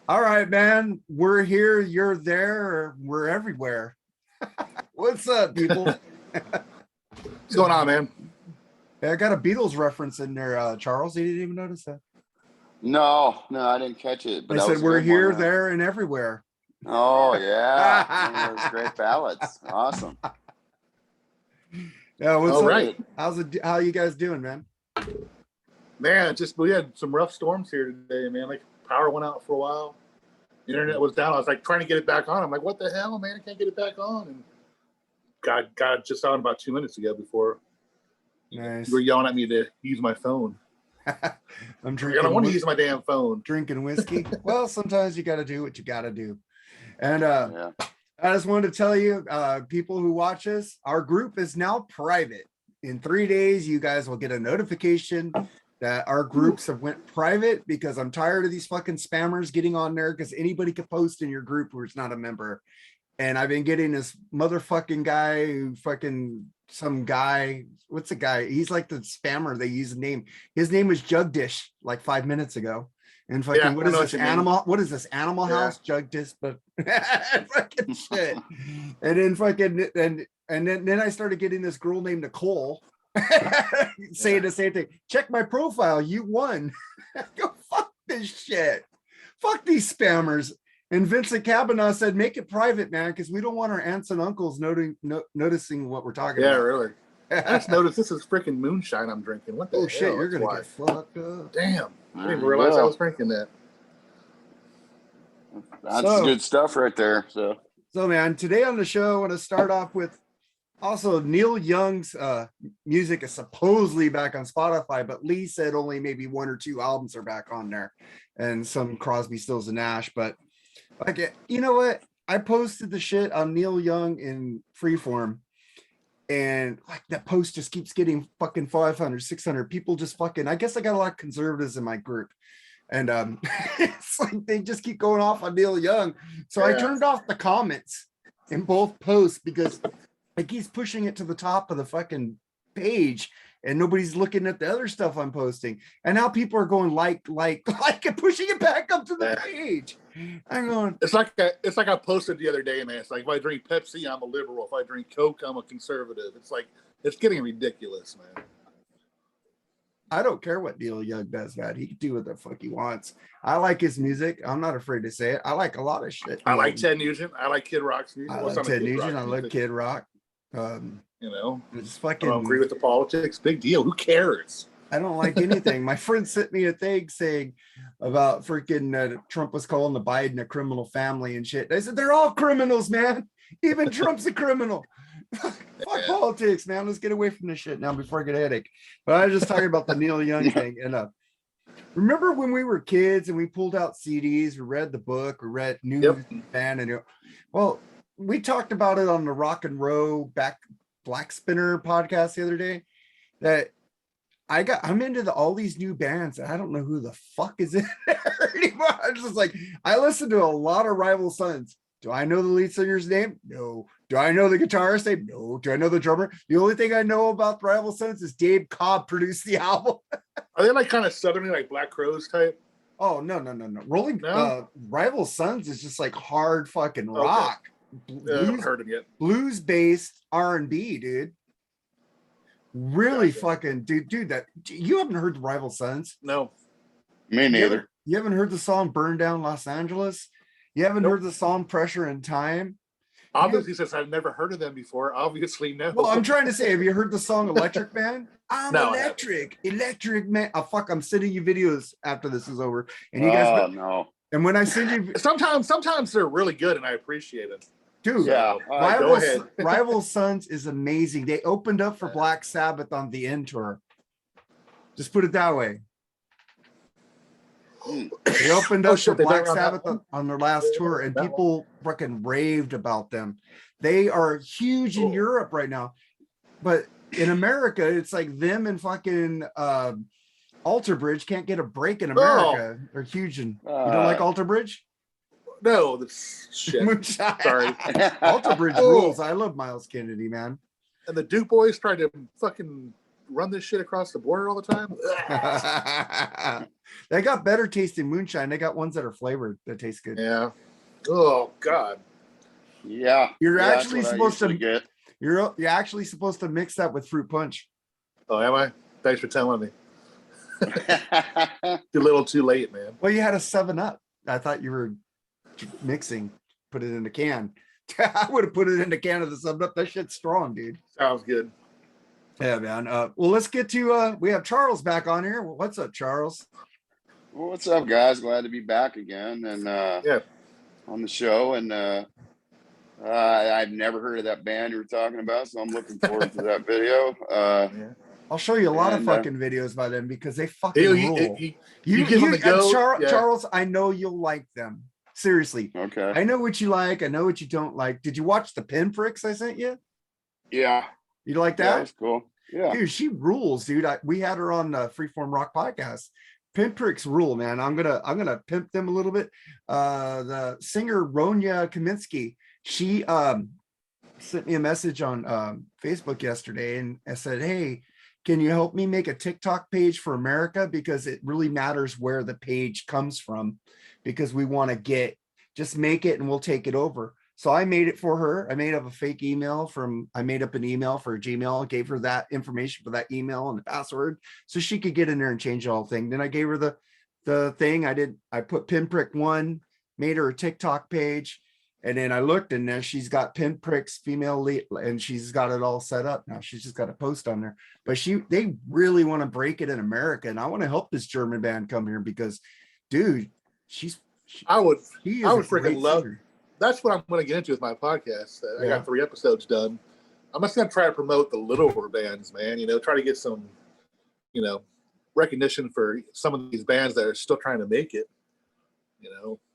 All right, man. We're here, you're there, we're everywhere. What's up, people? What's going on, man? I got a Beatles reference in there, Charles. You didn't even notice that. No, I didn't catch it. But I that said was a we're good here, one, there, and everywhere. Oh yeah, one of those great ballads. Awesome. Yeah, what's All up? right. How you guys doing, man? Man, we had some rough storms here today, man. Like power went out for a while. The internet was down. I was like trying to get it back on. I'm like, what the hell, man? I can't get it back on. And got it just on about 2 minutes ago before Nice. you were yelling at me to use my phone. I'm drinking. I don't want to use my damn phone. Drinking whiskey. Well, sometimes you got to do what you got to do. And Yeah. I just wanted to tell you, people who watch us, our group is now private. In 3 days, you guys will get a notification that our groups have went private because I'm tired of these fucking spammers getting on there because anybody could post in your group who's not a member. And I've been getting this motherfucking guy who some guy. What's the guy? He's like the spammer. They use the name. His name was Jugdish like 5 minutes ago. And fucking, Yeah, what is this animal? What is this Animal Yeah. House? Jugdish, but fucking shit. And then fucking and then I started getting this girl named Nicole saying the same thing. Check my profile. You won. Go fuck this shit. Fuck these spammers. And Vincent Kavanaugh said, make it private, man, because we don't want our aunts and uncles noticing what we're talking about. Yeah, really. I just noticed this is freaking moonshine I'm drinking. What the hell? Shit, you're That's gonna why. get fucked up. Damn. I didn't There you realize I go. was drinking that. That's good stuff right there. So Man, today on the show, I want to start off with also Neil Young's music is supposedly back on Spotify, but Lee said only maybe 1 or 2 albums are back on there, and some Crosby, Stills, and Nash. But like, you know what? I posted the shit on Neil Young in Freeform, and like that post just keeps getting fucking 500, 600 people. Just fucking. I guess I got a lot of conservatives in my group. And it's like they just keep going off on Neil Young. So I turned off the comments in both posts because like he's pushing it to the top of the fucking page and nobody's looking at the other stuff I'm posting. And now people are going like and pushing it back up to the page. I'm going. It's like I posted the other day, man. It's like if I drink Pepsi, I'm a liberal. If I drink Coke, I'm a conservative. It's like it's getting ridiculous, man. I don't care what Neil Young does, man. He can do what the fuck he wants. I like his music. I'm not afraid to say it. I like a lot of shit. I like Ted Nugent. I like Kid Rock's music. I like Ted Nugent. I like Kid Rock. You know, it's fucking. I don't agree with the politics. Big deal. Who cares? I don't like anything. My friend sent me a thing saying about freaking Trump was calling the Biden a criminal family and shit. I said, they're all criminals, man. Even Trump's a criminal. Fuck politics, man. Let's get away from this shit now before I get a headache. But I was just talking about the Neil Young thing. And remember when we were kids and we pulled out CDs, we read the book, we read news band, and well, we talked about it on the Rock and Roll Black Spinner podcast the other day that I'm into all these new bands and I don't know who the fuck is in there anymore. I'm just like, I listen to a lot of Rival Sons. Do I know the lead singer's name? No. Do I know the guitarist name? No. Do I know the drummer? The only thing I know about Rival Sons is Dave Cobb produced the album. Are they like kind of southerny, like Black Crowes type? Oh, no. Rival Sons is just like hard fucking rock. I haven't heard them yet. Blues based R&B, dude. Really fucking dude. That you haven't heard the Rival Sons? No, me neither. You haven't heard the song "Burn Down Los Angeles"? You haven't heard the song "Pressure and Time"? Obviously, since I've never heard of them before, obviously no. Well, I'm trying to say, have you heard the song "Electric Man"? I'm No, electric man. Oh fuck! I'm sending you videos after this is over, and you guys. No. And when I send you, sometimes they're really good, and I appreciate it. Dude, yeah. Go ahead. Rival Sons is amazing. They opened up for Black Sabbath on the End tour. Just put it that way. They opened up for Black Sabbath on their last tour, and people fucking raved about them. They are huge in Europe right now, but in America, it's like them and fucking Alter Bridge can't get a break in America. They're huge, and you don't like Alter Bridge? No, this shit. Moonshine. Sorry. Alter Bridge rules. I love Miles Kennedy, man. And the Duke boys tried to fucking run this shit across the border all the time. They got better tasting moonshine. They got ones that are flavored that taste good. Yeah. Oh God. Yeah. You're yeah, that's actually what I supposed to usually get. you're actually supposed to mix that with fruit punch. Oh, am I? Thanks for telling me. A little too late, man. Well, you had a 7-Up. I thought you were mixing, put it in a can. I would have put it in a can of the 7-Up. That shit's strong, dude. Sounds good. Yeah, man. Well, let's get to we have Charles back on here. What's up, Charles? Well, what's up, guys? Glad to be back again and Yeah. on the show. And I've never heard of that band you were talking about, so I'm looking forward to that video. Yeah. I'll show you a lot of And, fucking videos by them because they fucking You, rule. you give them a go. Yeah. Charles, I know you'll like them. Seriously. Okay. I know what you like. I know what you don't like. Did you watch the pinpricks I sent you? Yeah. You like Yeah, that? that's cool. Yeah. Dude, she rules, dude. We had her on the Freeform Rock podcast. Pinpricks rule, man. I'm gonna pimp them a little bit. The singer Ronya Kaminsky, she sent me a message on Facebook yesterday, and I said, "Hey, can you help me make a TikTok page for America? Because it really matters where the page comes from, because we want to just make it and we'll take it over." So I made it for her. I made up a fake email I made up an email for Gmail, gave her that information for that email and the password so she could get in there and change the whole thing. Then I gave her the thing. I put pinprick 1, made her a TikTok page. And then I looked and then she's got pinpricks female lead, and she's got it all set up. Now she's just got a post on there, but they really want to break it in America. And I want to help this German band come here because, dude, I would freaking love. singer. That's what I'm going to get into with my podcast. I got 3 episodes done. I'm just going to try to promote the littler bands, man. Try to get some, recognition for some of these bands that are still trying to make it.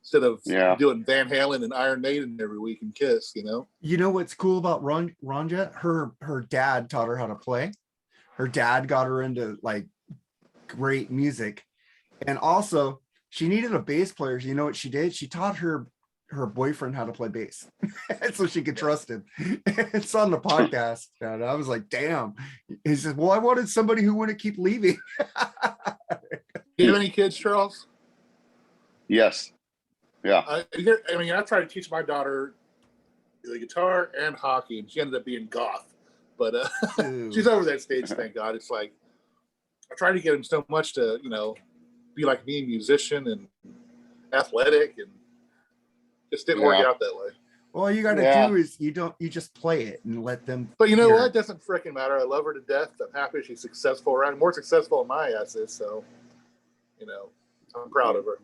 Instead of doing Van Halen and Iron Maiden every week and Kiss. You know what's cool about Ronja? Her dad taught her how to play. Her dad got her into like great music, and also she needed a bass player. You know what she did? She taught her boyfriend how to play bass so she could trust him. It's on the podcast, and I was like, damn. He says, well, I wanted somebody who wouldn't keep leaving. Do you have any kids, Charles? Yes. Yeah. I tried to teach my daughter the guitar and hockey, and she ended up being goth, but she's over that stage, thank God. It's like I tried to get him so much to be like me, musician and athletic, and just didn't work out that way. Well, all you got to do is you just play it and let them. But you know what? It doesn't freaking matter. I love her to death. I'm happy she's successful around, more successful than my ass is. So, I'm proud of her.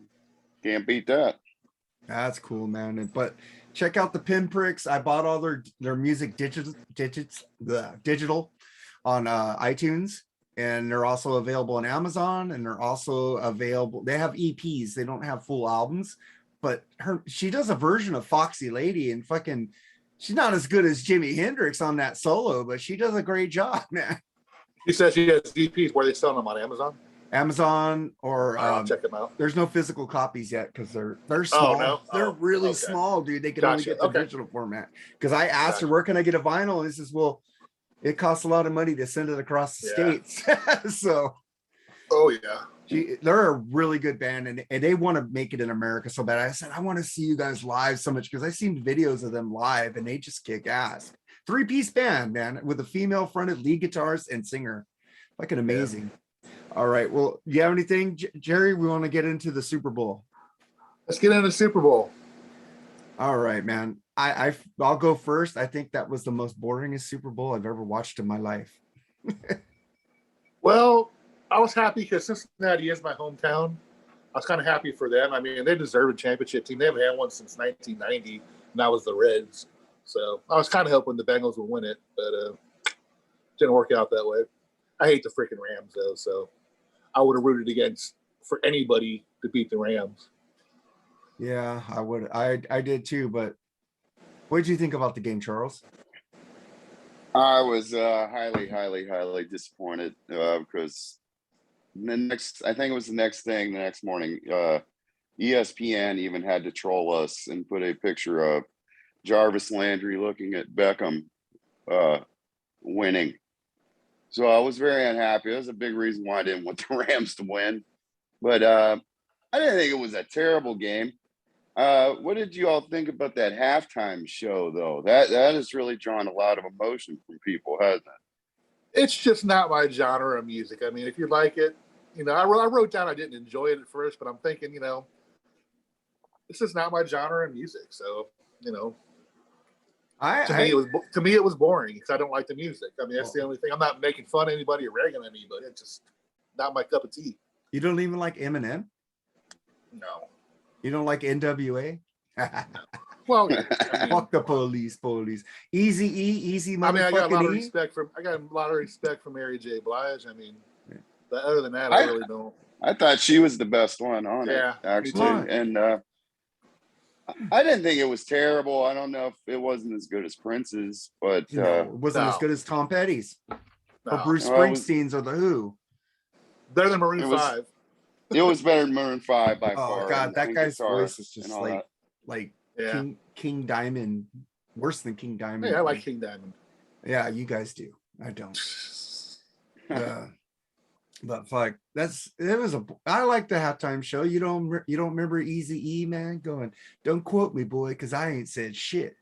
Can't beat that. That's cool, man. But check out the pinpricks. I bought all their music digital on iTunes, and they're also available on Amazon, and they're also available. They have EPs. They don't have full albums. But she does a version of Foxy Lady, and she's not as good as Jimi Hendrix on that solo, but she does a great job, man. She says she has EPs. Where they selling them on Amazon? Amazon, or I'll check them out. There's no physical copies yet because they're small. Oh, no? They're really small, dude. They can only get the digital format. Because I asked her, where can I get a vinyl? And he says, well, it costs a lot of money to send it across the states. So. Oh yeah. They're a really good band, and they want to make it in America so bad. I said, I want to see you guys live so much because I seen videos of them live and they just kick ass. 3-piece band, man, with a female fronted lead guitarist and singer. Fucking amazing. Yeah. All right. Well, you have anything, Jerry? We want to get into the Super Bowl. Let's get into the Super Bowl. All right, man. I'll go first. I think that was the most boringest Super Bowl I've ever watched in my life. Well, I was happy because Cincinnati is my hometown. I was kind of happy for them. I mean, they deserve a championship team. They haven't had one since 1990, and that was the Reds. So I was kind of hoping the Bengals would win it, but didn't work out that way. I hate the freaking Rams, though, so I would have rooted for anybody to beat the Rams. Yeah, I would. I did too, but what did you think about the game, Charles? I was highly, highly, highly disappointed because I think it was the next morning, ESPN even had to troll us and put a picture of Jarvis Landry looking at Beckham winning. So I was very unhappy. That was a big reason why I didn't want the Rams to win. But I didn't think it was a terrible game. What did you all think about that halftime show, though? That has really drawn a lot of emotion from people, hasn't it? It's just not my genre of music. I mean, if you like it, you know, I wrote down I didn't enjoy it at first, but I'm thinking, you know, this is not my genre of music. So, you know, to me it was boring because I don't like the music. I mean, that's the only thing. I'm not making fun of anybody or ragging on anybody. It's just not my cup of tea. You don't even like Eminem? No. You don't like NWA? Well, I mean, Fuck the police. Easy E, easy motherfucking I got a lot of E. respect from Mary J. Blige. I mean, but other than that, I really don't. I thought she was the best one on it, actually. And I didn't think it was terrible. I don't know if it wasn't as good as Prince's, but it wasn't as good as Tom Petty's or Bruce Springsteen's or The Who. Better than Maroon 5. It was better than Maroon 5 by far. Oh God, that guy's voice is just like yeah. King Diamond, worse than King Diamond. Yeah, I like King Diamond. Yeah, you guys do. I don't. But fuck, I like the halftime show. You don't remember Easy E, man, going, don't quote me, boy, because I ain't said shit.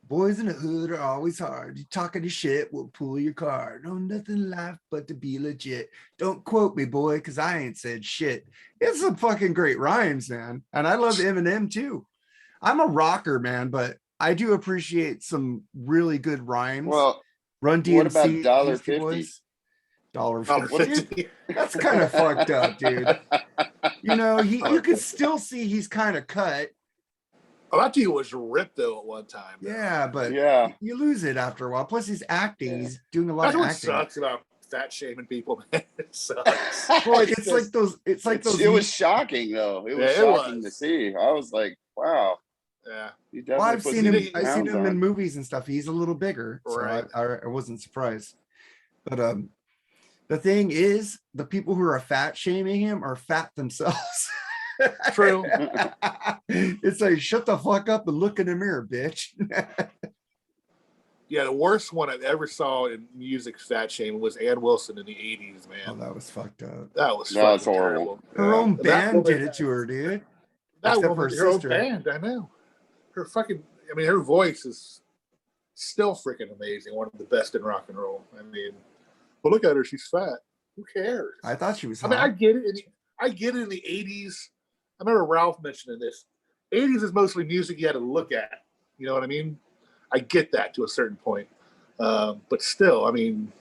Boys in the hood are always hard. You talking to shit, we'll pull your card. No, nothing left but to be legit. Don't quote me, boy, because I ain't said shit. It's some fucking great rhymes, man. And I love Eminem too. I'm a rocker, man, but I do appreciate some really good rhymes. Well, Run DMC, what about $1.50? $1.50. That's kind of fucked up, dude. You know, you could still see he's kind of cut. Oh, that dude was ripped though at one time. Yeah, but you lose it after a while. Plus, he's acting. He's doing a lot of acting. That's what sucks about fat shaming people, man. It sucks. Well, it's like those. It was shocking though. It was shocking to see. I was like, wow. Yeah. Well, I've seen him in movies and stuff. He's a little bigger, right? So I wasn't surprised. But the thing is, the people who are fat shaming him are fat themselves. True. It's like, shut the fuck up and look in the mirror, bitch. Yeah, the worst one I ever saw in music fat shaming was Ann Wilson in the 80s, man. Oh, that was fucked up. That was horrible. Terrible. Her own band did it to her, dude. That woman, her own band, I know. Her her voice is still freaking amazing. One of the best in rock and roll. I mean, but look at her, she's fat. Who cares? I thought she was hot. I mean, I get it in the 80s. I remember Ralph mentioning this. 80s is mostly music you had to look at. You know what I mean? I get that to a certain point. But still, I mean,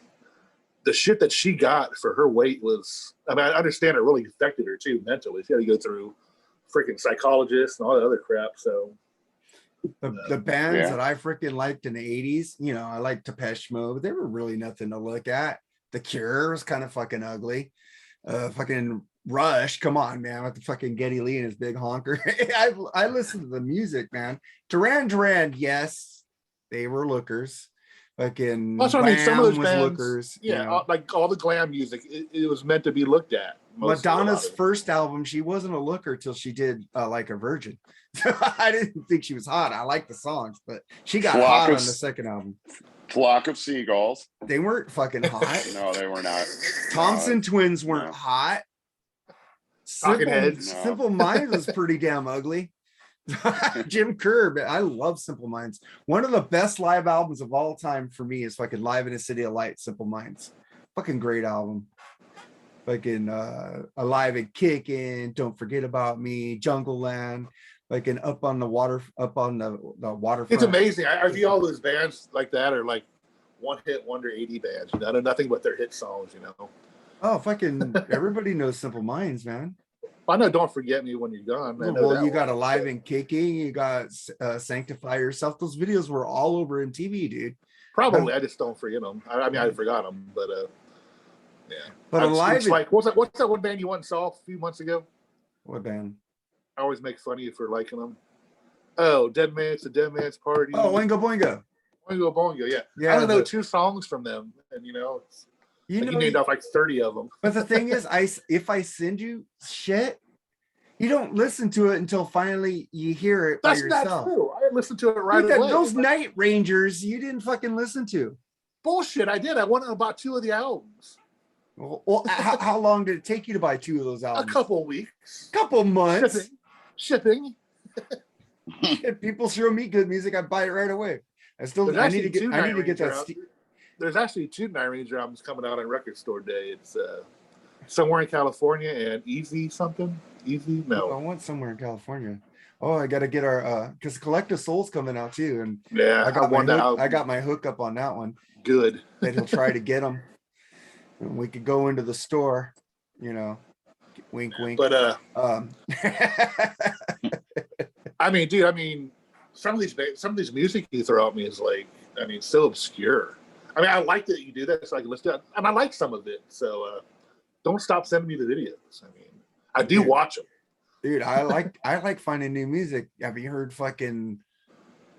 the shit that she got for her weight was, I mean, I understand it really affected her too mentally. She had to go through freaking psychologists and all that other crap. So the bands that I freaking liked in the 80s, you know, I liked Depeche Mode. They were really nothing to look at. The Cure was kind of fucking ugly. Fucking Rush, come on, man, with the fucking Geddy Lee and his big honker. I listened to the music, man. Duran, yes, they were lookers. Fucking that's what I mean. Some of those bands, lookers. Yeah, you know? Like all the glam music, it was meant to be looked at. Madonna's first album, she wasn't a looker till she did Like a Virgin. I didn't think she was hot. I like the songs, but she got hot on the second album. Flock of Seagulls. They weren't fucking hot. No, they were not. Thompson Twins weren't hot. Simple Minds was pretty damn ugly. Jim Kerr, I love Simple Minds. One of the best live albums of all time for me is fucking Live in a City of Light, Simple Minds. Fucking great album. Fucking Alive and Kickin', Don't Forget About Me, Jungle Land, fucking Up on the Waterfront. It's amazing. I view all those bands like that are like one-hit wonder 80 bands. You know, nothing but their hit songs, you know. Oh, fucking everybody knows Simple Minds, man. I know Don't Forget Me When You're Gone. Well, you got Alive and Kicking, you got Sanctify Yourself. Those videos were all over MTV, dude. Probably. I just don't forget them. I mean, I forgot them, but yeah. But Alive, like, what's that one band you went and saw a few months ago? What band? I always make fun of you for liking them. Oh, Dead Man's Party. Oh, Oingo Boingo. Oingo Boingo, yeah. Yeah, I only know 2 songs from them, and you know, you named off like 30 of them. But the thing is, if I send you shit, you don't listen to it until finally you hear it by yourself. That's not true. I listened to it right away. Those Night Rangers, you didn't fucking listen to. Bullshit, I did. I went and bought 2 of the albums. Well, how long did it take you to buy 2 of those A albums? couple of weeks. Couple months. Shipping. If people show me good music, I buy it right away. I need to get that. There's actually 2 Night Ranger albums coming out on Record Store Day. It's Somewhere in California and Easy something. Easy? I No. want Somewhere in California. Oh, I got to get our because Collective Soul's coming out too, and Yeah, I got my hookup on that one. Good. That he'll try to get them, and we could go into the store, you know, wink, wink. But I mean, dude, some of these music you throw at me is like, so obscure. I like that you do that so I can listen to it, and I like some of it. So don't stop sending me the videos. I do watch them. Dude, I like finding new music. Have you heard fucking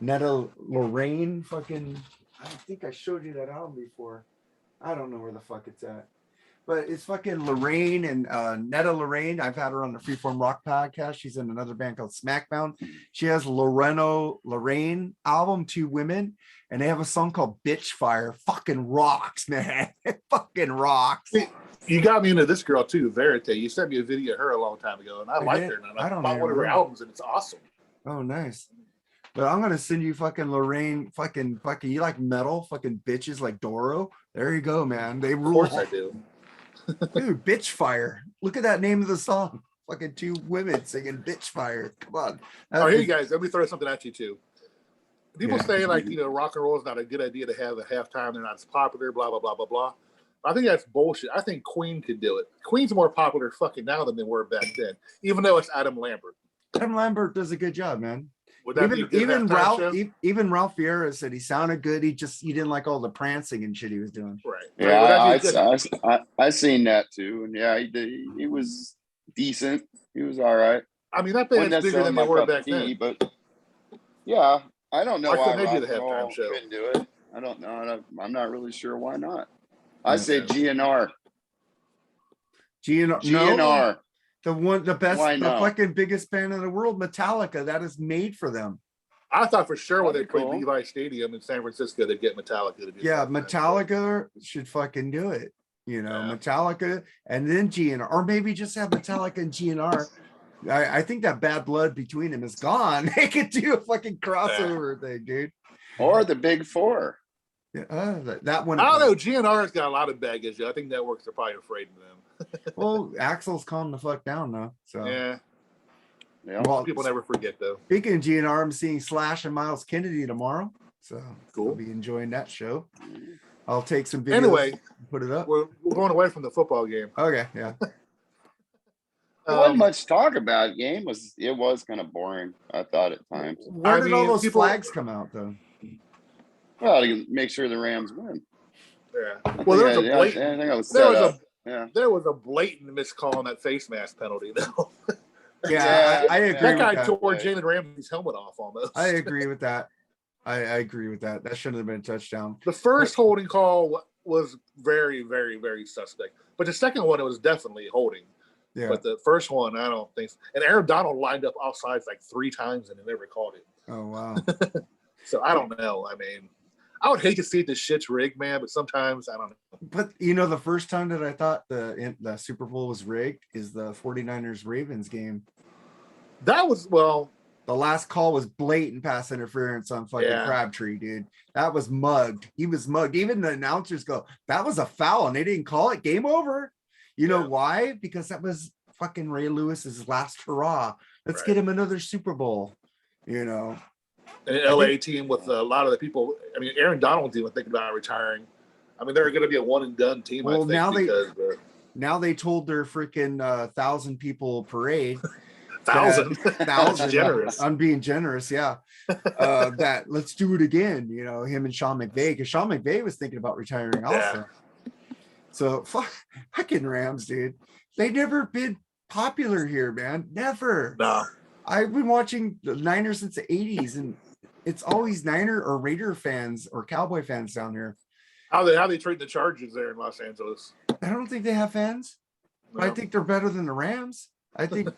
Netta Lorraine? Fucking, I think I showed you that album before. I don't know where the fuck it's at. But it's fucking Lorraine and Netta Lorraine. I've had her on the Freeform Rock podcast. She's in another band called Smackbound. She has Loreno Lorraine album, 2 women, and they have a song called Bitch Fire. Fucking rocks, man. It fucking rocks. You got me into this girl too, Verite. You sent me a video of her a long time ago, and I like her. And I bought one of her albums, and it's awesome. Oh, nice. But I'm gonna send you fucking Lorraine, fucking. You like metal, fucking bitches like Doro. There you go, man. They rule. Of course I do. Dude, Bitch Fire. Look at that name of the song. Fucking 2 women singing Bitch Fire. Come on. Hey, you guys, let me throw something at you too. People say rock and roll is not a good idea to have a halftime. They're not as popular, blah, blah, blah, blah, blah. I think that's bullshit. I think Queen could do it. Queen's more popular fucking now than they were back then, even though it's Adam Lambert. Adam Lambert does a good job, man. Even Ralph Vieira said he sounded good. He didn't like all the prancing and shit he was doing. Right. Yeah, I seen that too, and yeah, he was decent. He was all right. That band's bigger than they were back then. But yeah, I don't know why they do the halftime show. Couldn't do it. I don't know. I'm not really sure why not. I say GNR. GNR. The best, the fucking biggest band in the world, Metallica. That is made for them. I thought for sure when they played Levi Stadium in San Francisco, they'd get Metallica to do it. Yeah, Metallica should fucking do it. Metallica and then GNR, or maybe just have Metallica and GNR. I think that bad blood between them is gone. They could do a fucking crossover thing, dude. Or the Big Four. Yeah, that one. I don't know. GNR's got a lot of baggage. I think networks are probably afraid of them. Well, Axel's calmed the fuck down though. So yeah. Well, people never forget though. Speaking of GNR, I'm seeing Slash and Miles Kennedy tomorrow, so cool. I'll be enjoying that show. I'll take some videos. Anyway, put it up. We're going away from the football game. Okay, yeah. There wasn't much talk about it. Game was kind of boring. I thought at times. Where did all those flags come out though? Well, to make sure the Rams win. Yeah. Well, there was a blatant miscall on that face mask penalty, though. Yeah, I agree. That guy tore Jalen Ramsey's helmet off almost. I agree with that. I agree with that. That shouldn't have been a touchdown. The first holding call was very, very, very suspect, but the second one it was definitely holding. Yeah. But the first one, I don't think. And Aaron Donald lined up offsides like 3 times and they never called it. Oh wow. So I don't know. I would hate to see this shit's rigged, man, but sometimes I don't know. But the first time that I thought the Super Bowl was rigged is the 49ers Ravens game. That was the last call was blatant pass interference on fucking Crabtree, dude. That was mugged. He was mugged. Even the announcers go, that was a foul, and they didn't call it. Game over. You know why? Because that was fucking Ray Lewis's last hurrah. Let's get him another Super Bowl. An LA team with a lot of the people. Aaron Donald's even thinking about retiring. They're going to be a one and done team. Well, now they told their freaking 1,000 people parade. 1,000. Generous. I'm being generous. Yeah. That let's do it again. Him and Sean McVay, because Sean McVay was thinking about retiring also. So fucking Rams, dude. They never been popular here, man. Never. No. I've been watching the Niners since the 80s, and it's always Niner or Raider fans or Cowboy fans down here. How they treat the Chargers there in Los Angeles? I don't think they have fans. No. I think they're better than the Rams. I think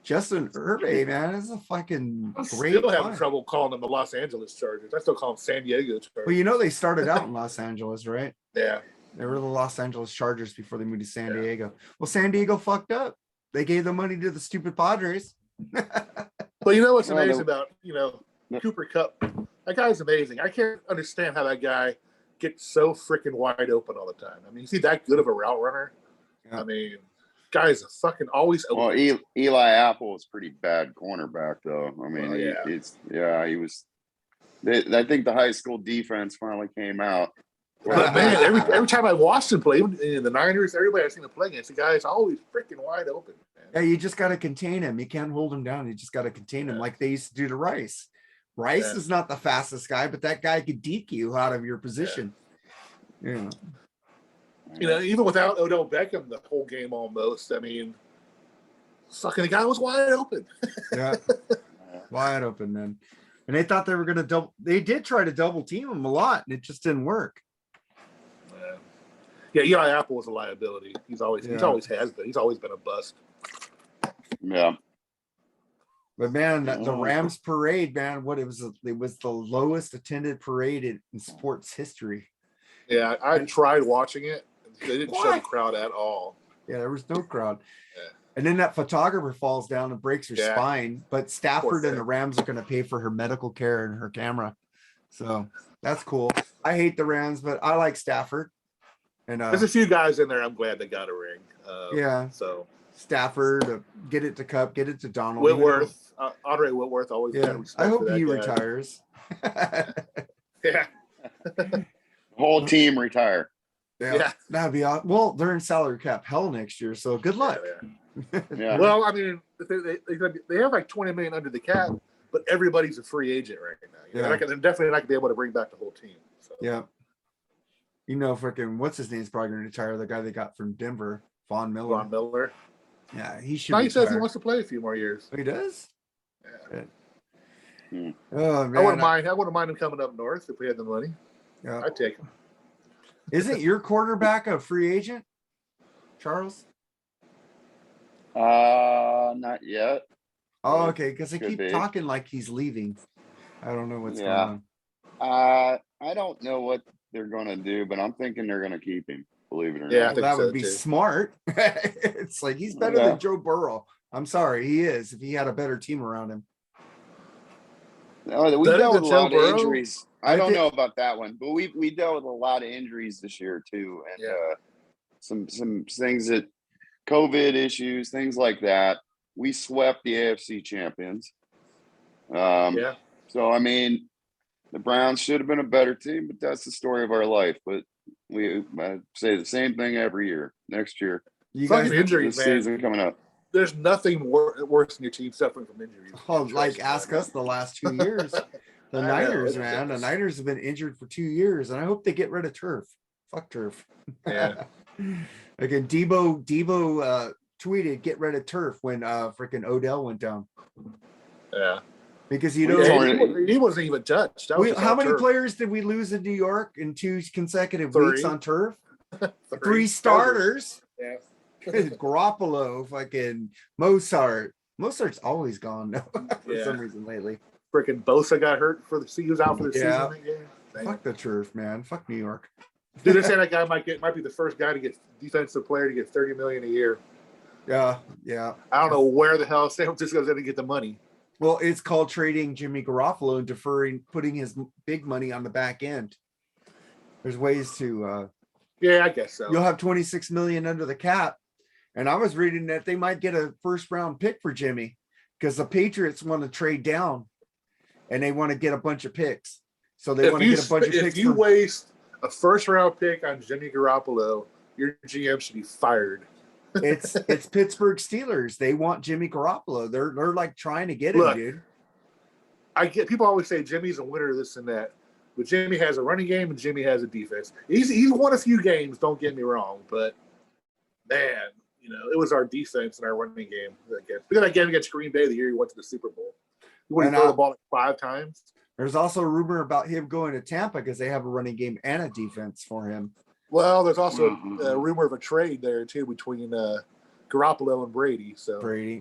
Justin Herbert, man, is a fucking great. Still having trouble calling them the Los Angeles Chargers. I still call them San Diego Chargers. Well, they started out in Los Angeles, right? Yeah. They were the Los Angeles Chargers before they moved to San Diego. Well, San Diego fucked up. They gave the money to the stupid Padres. But you know what's amazing about, Cooper Kupp? That guy's amazing. I can't understand how that guy gets so freaking wide open all the time. I mean, is he that good of a route runner? Yeah. I mean, guy's a fucking always open. Well, Eli Apple was pretty bad cornerback, though. I mean, he was. I think the high school defense finally came out. But man, every time I watched him play, even in the Niners, everybody I've seen him play against, the guy's always freaking wide open. Man. Yeah, you just got to contain him. You can't hold him down. You just got to contain him like they used to do to Rice. Rice is not the fastest guy, but that guy could deke you out of your position. Yeah. Even without Odell Beckham the whole game almost, I mean, fucking the guy was wide open. Yeah. Wide open, man. And they thought they were going to they did try to double team him a lot, and it just didn't work. Yeah, Eli Apple was a liability. He's always has been. He's always been a bust. Yeah. But man, the Rams parade, man, it was the lowest attended parade in sports history. Yeah, I tried watching it. They didn't show the crowd at all. Yeah, there was no crowd. Yeah. And then that photographer falls down and breaks her spine. But Stafford and the Rams are going to pay for her medical care and her camera. So that's cool. I hate the Rams, but I like Stafford. And there's a few guys in there I'm glad they got a ring. So Stafford, get it to Cup, get it to Donald. Whitworth, Andre Whitworth always. Yeah, I hope he retires. Yeah. Whole team retire. Yeah, that'd be awesome. Well, they're in salary cap hell next year, so good luck. Yeah. Well, I mean, they have like 20 million under the cap, but everybody's a free agent right now. They're definitely not gonna be able to bring back the whole team. So. Yeah. Freaking what's his name's probably going to retire. The guy they got from Denver, Von Miller. Yeah, he should. He says he wants to play a few more years. Oh, he does. Yeah. Oh man, I wouldn't mind him coming up north if we had the money. Yeah, I'd take him. Isn't your quarterback a free agent, Charles? Not yet. Oh, okay, because they keep talking like he's leaving. I don't know what's going on. I don't know what they're going to do, but I'm thinking they're going to keep him, believe it or not. not. That would be smart. It's like he's better than Joe Burrow. I'm sorry, he is. If he had a better team around him. No, we dealt with a lot of injuries. I don't know about that one, but we dealt with a lot of injuries this year too, and some things that COVID issues, things like that. We swept the AFC champions. So I mean, the Browns should have been a better team, but that's the story of our life. But I say the same thing every year. Next year, you guys injuries, man. Season coming up. There's nothing worse than your team suffering from injuries. Oh, like ask us the last 2 years. The Niners, man. The Niners have been injured for 2 years, and I hope they get rid of turf. Fuck turf. Yeah. Again, Debo tweeted get rid of turf when freaking Odell went down. Yeah. Because he wasn't even touched. How many players did we lose in New York in 2 consecutive weeks on turf? 3 starters. Yeah. Garoppolo, fucking Mozart. Mozart's always gone for some reason lately. Freaking Bosa got hurt he was out for the season. Fuck the turf, man. Fuck New York. Dude, they say that guy might be the first guy to get defensive player to get $30 million a year. Yeah. I don't know where the hell San Francisco's going to get the money. Well, it's called trading Jimmy Garoppolo and putting his big money on the back end. There's ways to. Yeah, I guess so. You'll have 26 million under the cap, and I was reading that they might get a first-round pick for Jimmy because the Patriots want to trade down, and they want to get a bunch of picks. So they want to get a bunch of picks. If you waste a first-round pick on Jimmy Garoppolo, your GM should be fired. It's Pittsburgh Steelers. They want Jimmy Garoppolo. They're like trying to get him, dude. I get people always say Jimmy's a winner, this and that, but Jimmy has a running game and Jimmy has a defense. He's won a few games. Don't get me wrong, but man, it was our defense and our running game. We got a game against Green Bay the year he went to the Super Bowl. He went to throw the ball like 5 times. There's also a rumor about him going to Tampa because they have a running game and a defense for him. Well, there's also a rumor of a trade there too between Garoppolo and Brady.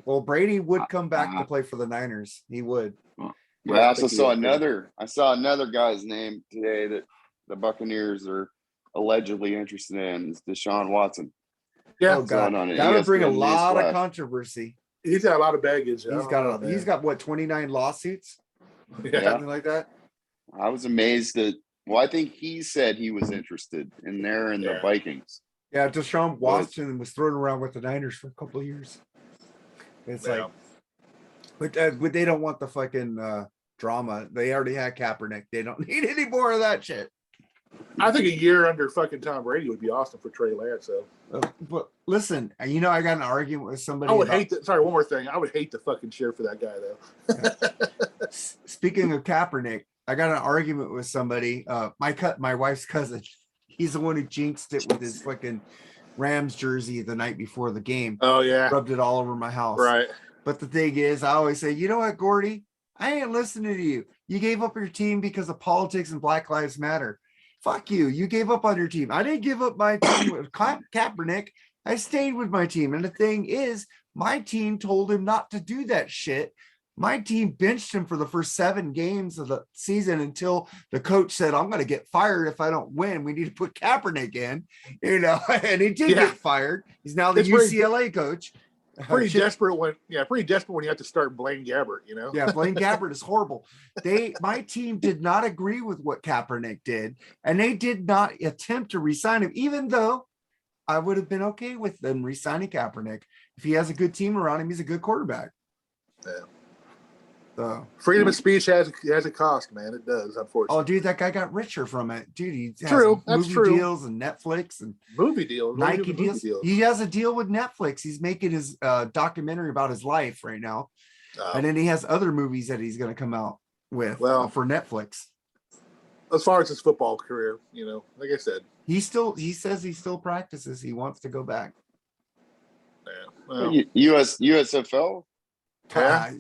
Well, Brady would come back to play for the Niners. He would. I also saw another. I saw another guy's name today that the Buccaneers are allegedly interested in is Deshaun Watson. Yeah, Oh God, on that'll bring a ESPN lot of Newsflash. controversy. he's got a lot of baggage. He's got what 29 lawsuits, Yeah. something like that. I was amazed that. Well, I think he said he was interested, and they're in the Yeah. Vikings. Yeah, Deshaun Watson was thrown around with the Niners for a couple of years. It's Yeah. like, but they don't want the fucking drama. They already had Kaepernick. They don't need any more of that shit. I think a year under fucking Tom Brady would be awesome for Trey Lance. So But listen, I got an argument with somebody. I would hate that. Sorry, one more thing. I would hate to fucking cheer for that guy though. Speaking of Kaepernick, I got an argument with somebody. My wife's cousin. He's the one who jinxed it with his fucking Rams jersey the night before the game. Oh yeah, Rubbed it all over my house. right. But the thing is, I always say, you know what, Gordy? I ain't listening to you. You gave up your team because of politics and Black Lives Matter. Fuck you. You gave up on your team. I didn't give up my team with Kaepernick. I stayed with my team. And the thing is, my team told him not to do that shit. My team benched him for the first 7 games of the season until the coach said, I'm going to get fired if I don't win. We need to put Kaepernick in, and he did get fired. He's now the UCLA coach. Pretty desperate when you have to start Blaine Gabbert, Yeah, Blaine Gabbert is horrible. My team did not agree with what Kaepernick did, and they did not attempt to re-sign him, even though I would have been okay with them re-signing Kaepernick. If he has a good team around him, he's a good quarterback. Yeah. So Freedom of speech has a cost, man. It does, unfortunately. oh, dude, that guy got richer from it. Dude, he has That's movie deals and Netflix and movie deals, Nike deals. He has a deal with Netflix. He's making his documentary about his life right now. And then he has other movies that he's going to come out with for Netflix. As far as his football career, like I said, he says he still practices. He wants to go back. Yeah. USFL.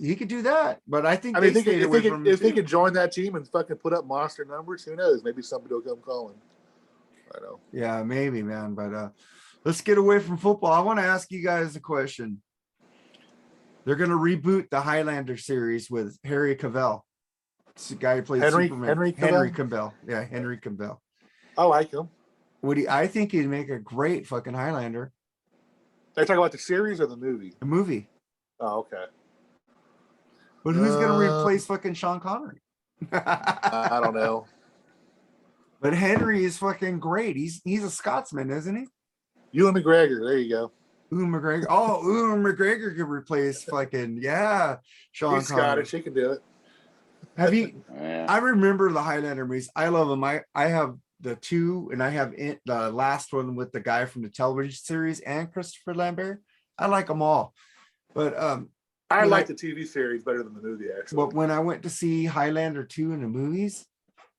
He could do that, but I think if they could join that team and fucking put up monster numbers, who knows? Maybe somebody will come calling. I know. Yeah, maybe, man. But let's get away from football. I want to ask you guys a question. They're going to reboot the Highlander series with Henry Cavill. It's the guy who played Superman. Henry Cavill. Yeah, Henry Cavill. I like him. I think he'd make a great fucking Highlander. Are you talking about the series or the movie? The movie. Oh, okay. But who's going to replace fucking Sean Connery? I don't know. But Henry is fucking great. He's a Scotsman, isn't he? Ewan McGregor. There you go. Ewan McGregor. Oh, Ewan McGregor could replace fucking Sean He's Connery. Scottish. He can do it. Have you? I remember the Highlander movies. I love them. I have the 2, and I have the last one with the guy from the television series and Christopher Lambert. I like them all. But I like the TV series better than the movie, actually. But when I went to see Highlander 2 in the movies,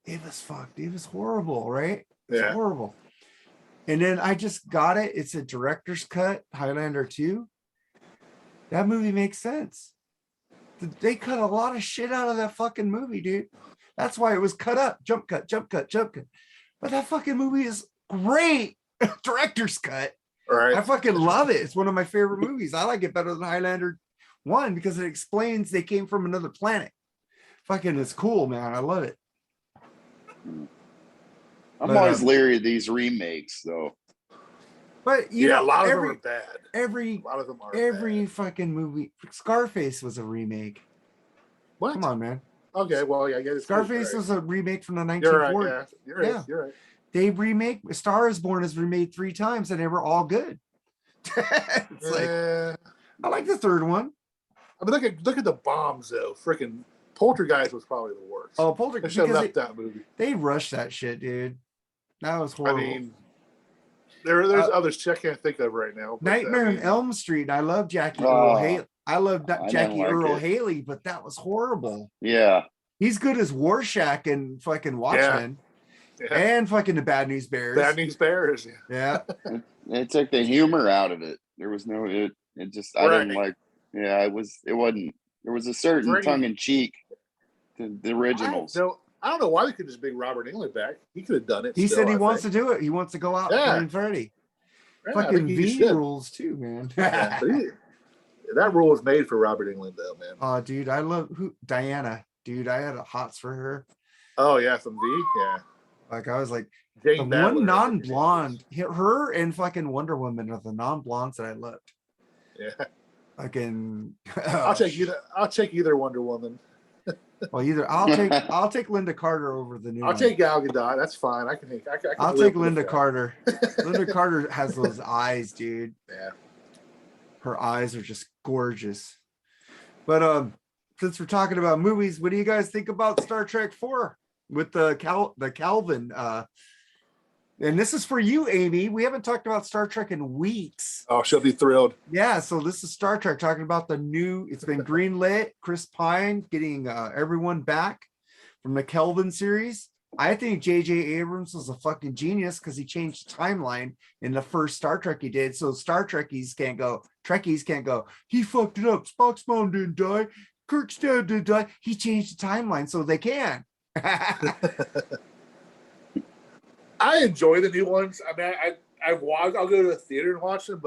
it was fucked. It was horrible, right? It was horrible. And then I just got it. It's a director's cut, Highlander 2. That movie makes sense. They cut a lot of shit out of that fucking movie, dude. That's why it was cut up. Jump cut, jump cut, jump cut. But that fucking movie is great. Director's cut. Right. I fucking love it. It's one of my favorite movies. I like it better than Highlander 1 because it explains they came from another planet. Fucking it's cool, man. I love it. I'm always leery of these remakes, though. But a lot of them are bad. A lot of them are bad. Fucking movie. Scarface was a remake. What? Come on, man. Okay, well, yeah, I guess Scarface was a remake from the 1940s. You're right. You're right. They remake Star is Born is remade 3 times and they were all good. It's I like the third one. I mean, look at the bombs though. Freaking Poltergeist was probably the worst. Oh, Poltergeist! They should have left that movie. They rushed that shit, dude. That was horrible. I mean, there's others I can't think of right now. Nightmare on Elm Street. I love Jackie Earl Haley. I love Jackie Earl Haley, but that was horrible. Yeah, he's good as Rorschach and fucking Watchmen, and fucking the Bad News Bears. Bad News Bears. Yeah. It took the humor out of it. There was no it just I didn't like. Yeah, it wasn't. There was a certain tongue in cheek to the originals. I don't know why they could just bring Robert Englund back. He could have done it. He said he wants to do it. He wants to go out playing Freddy. Yeah, fucking V rules too, man. That rule was made for Robert Englund, though, man. Oh, dude, I love Diana. Dude, I had a hots for her. Oh yeah, from V. Yeah. Like I was like, Jane the Badler, one I think her name is. non-blonde, her and fucking Wonder Woman are the non-blondes that I loved. Yeah, Fucking, I'll take either. I'll take either Wonder Woman. well, either I'll take Linda Carter over the new I'll one. take Gal Gadot. That's fine. I can take. I can I'll live take with Linda that. Carter. Linda Carter has those eyes, dude. Yeah. Her eyes are just gorgeous. But since we're talking about movies, what do you guys think about Star Trek 4 with the Calvin? And this is for you, Amy. We haven't talked about Star Trek in weeks. Oh, she'll be thrilled. Yeah, so this is Star Trek talking about the new, it's been greenlit, Chris Pine getting everyone back from the Kelvin series. I think J.J. Abrams was a fucking genius because he changed the timeline in the first Star Trek he did. So Trekkies can't go, he fucked it up. Spock's mom didn't die. Kirk's dad didn't die. He changed the timeline so they can. I enjoy the new ones. I mean, I'll go to the theater and watch them,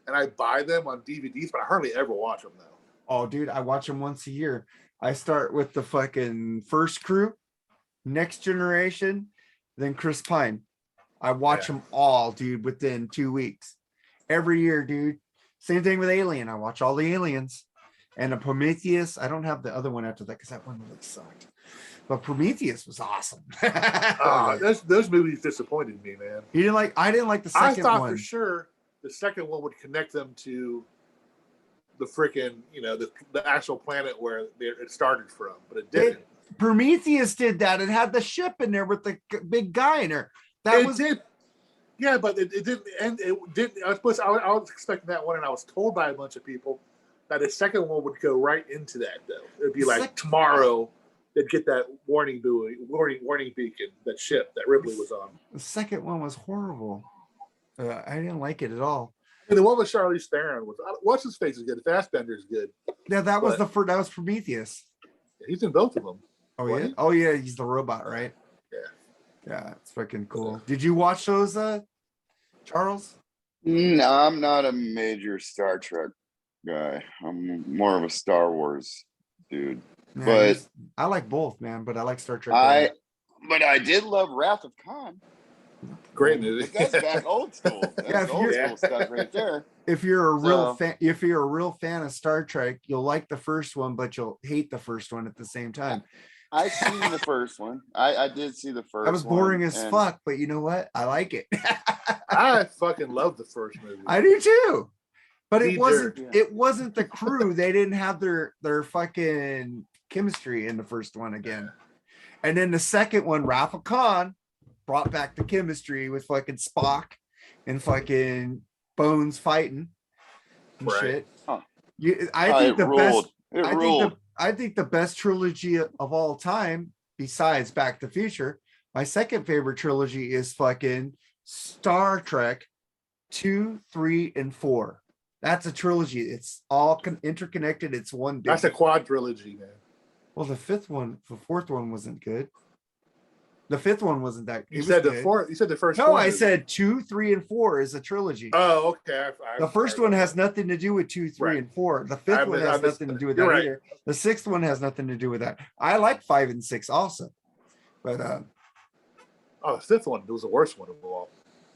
and I buy them on DVDs, but I hardly ever watch them though. Oh, dude, I watch them once a year. I start with the fucking First Crew, Next Generation, then Chris Pine. I watch them all, dude, within 2 weeks. Every year, dude. Same thing with Alien. I watch all the Aliens. And the Prometheus. I don't have the other one after that because that one really sucked. But Prometheus was awesome. Those movies disappointed me, man. I didn't like the I second thought one. for sure the second one would connect them to the freaking, the actual planet where it started from, but it didn't. Prometheus did that. It had the ship in there with the big guy in there. Did. Yeah, but it didn't end. It didn't. I was expecting that one, and I was told by a bunch of people that the second one would go right into that. Though it'd be like tomorrow they'd get that warning beacon, that ship that Ripley was on. The second one was horrible. I didn't like it at all. And the one with Charlize Theron was, what's his face is good. Fassbender is good. Yeah, that was Prometheus. He's in both of them. Oh yeah. Oh yeah, he's the robot, right? Yeah. Yeah, it's fucking cool. Did you watch those, Charles? No, I'm not a major Star Trek guy. I'm more of a Star Wars dude. Yeah, But I like both, man. But I like Star Trek. But I did love Wrath of Khan. Great movie. That's back old school. That's old school stuff right there. If you're a real fan of Star Trek, you'll like the first one, but you'll hate the first one at the same time. I seen the first one. I did see the first one. That was boring as fuck, but you know what? I like it. I fucking love the first movie. I do too. But Me it wasn't the crew. They didn't have their fucking chemistry in the first one again. And then the second one, Wrath of Khan, brought back the chemistry with fucking Spock and fucking Bones fighting and shit. Huh. I think the best trilogy of all time, besides Back to the Future, my second favorite trilogy is fucking Star Trek 2, 3, and 4. That's a trilogy. It's all interconnected. It's one big. That's a quadrilogy, man. Well, the fourth one wasn't good. The fifth one wasn't that. You said the fourth. You said the first. No, I said 2, 3, and 4 is a trilogy. Oh, okay. The first one has nothing to do with 2, 3, and 4. The fifth one has nothing to do with that either. The sixth one has nothing to do with that. I like 5 and 6 also, but the fifth one was the worst one of all.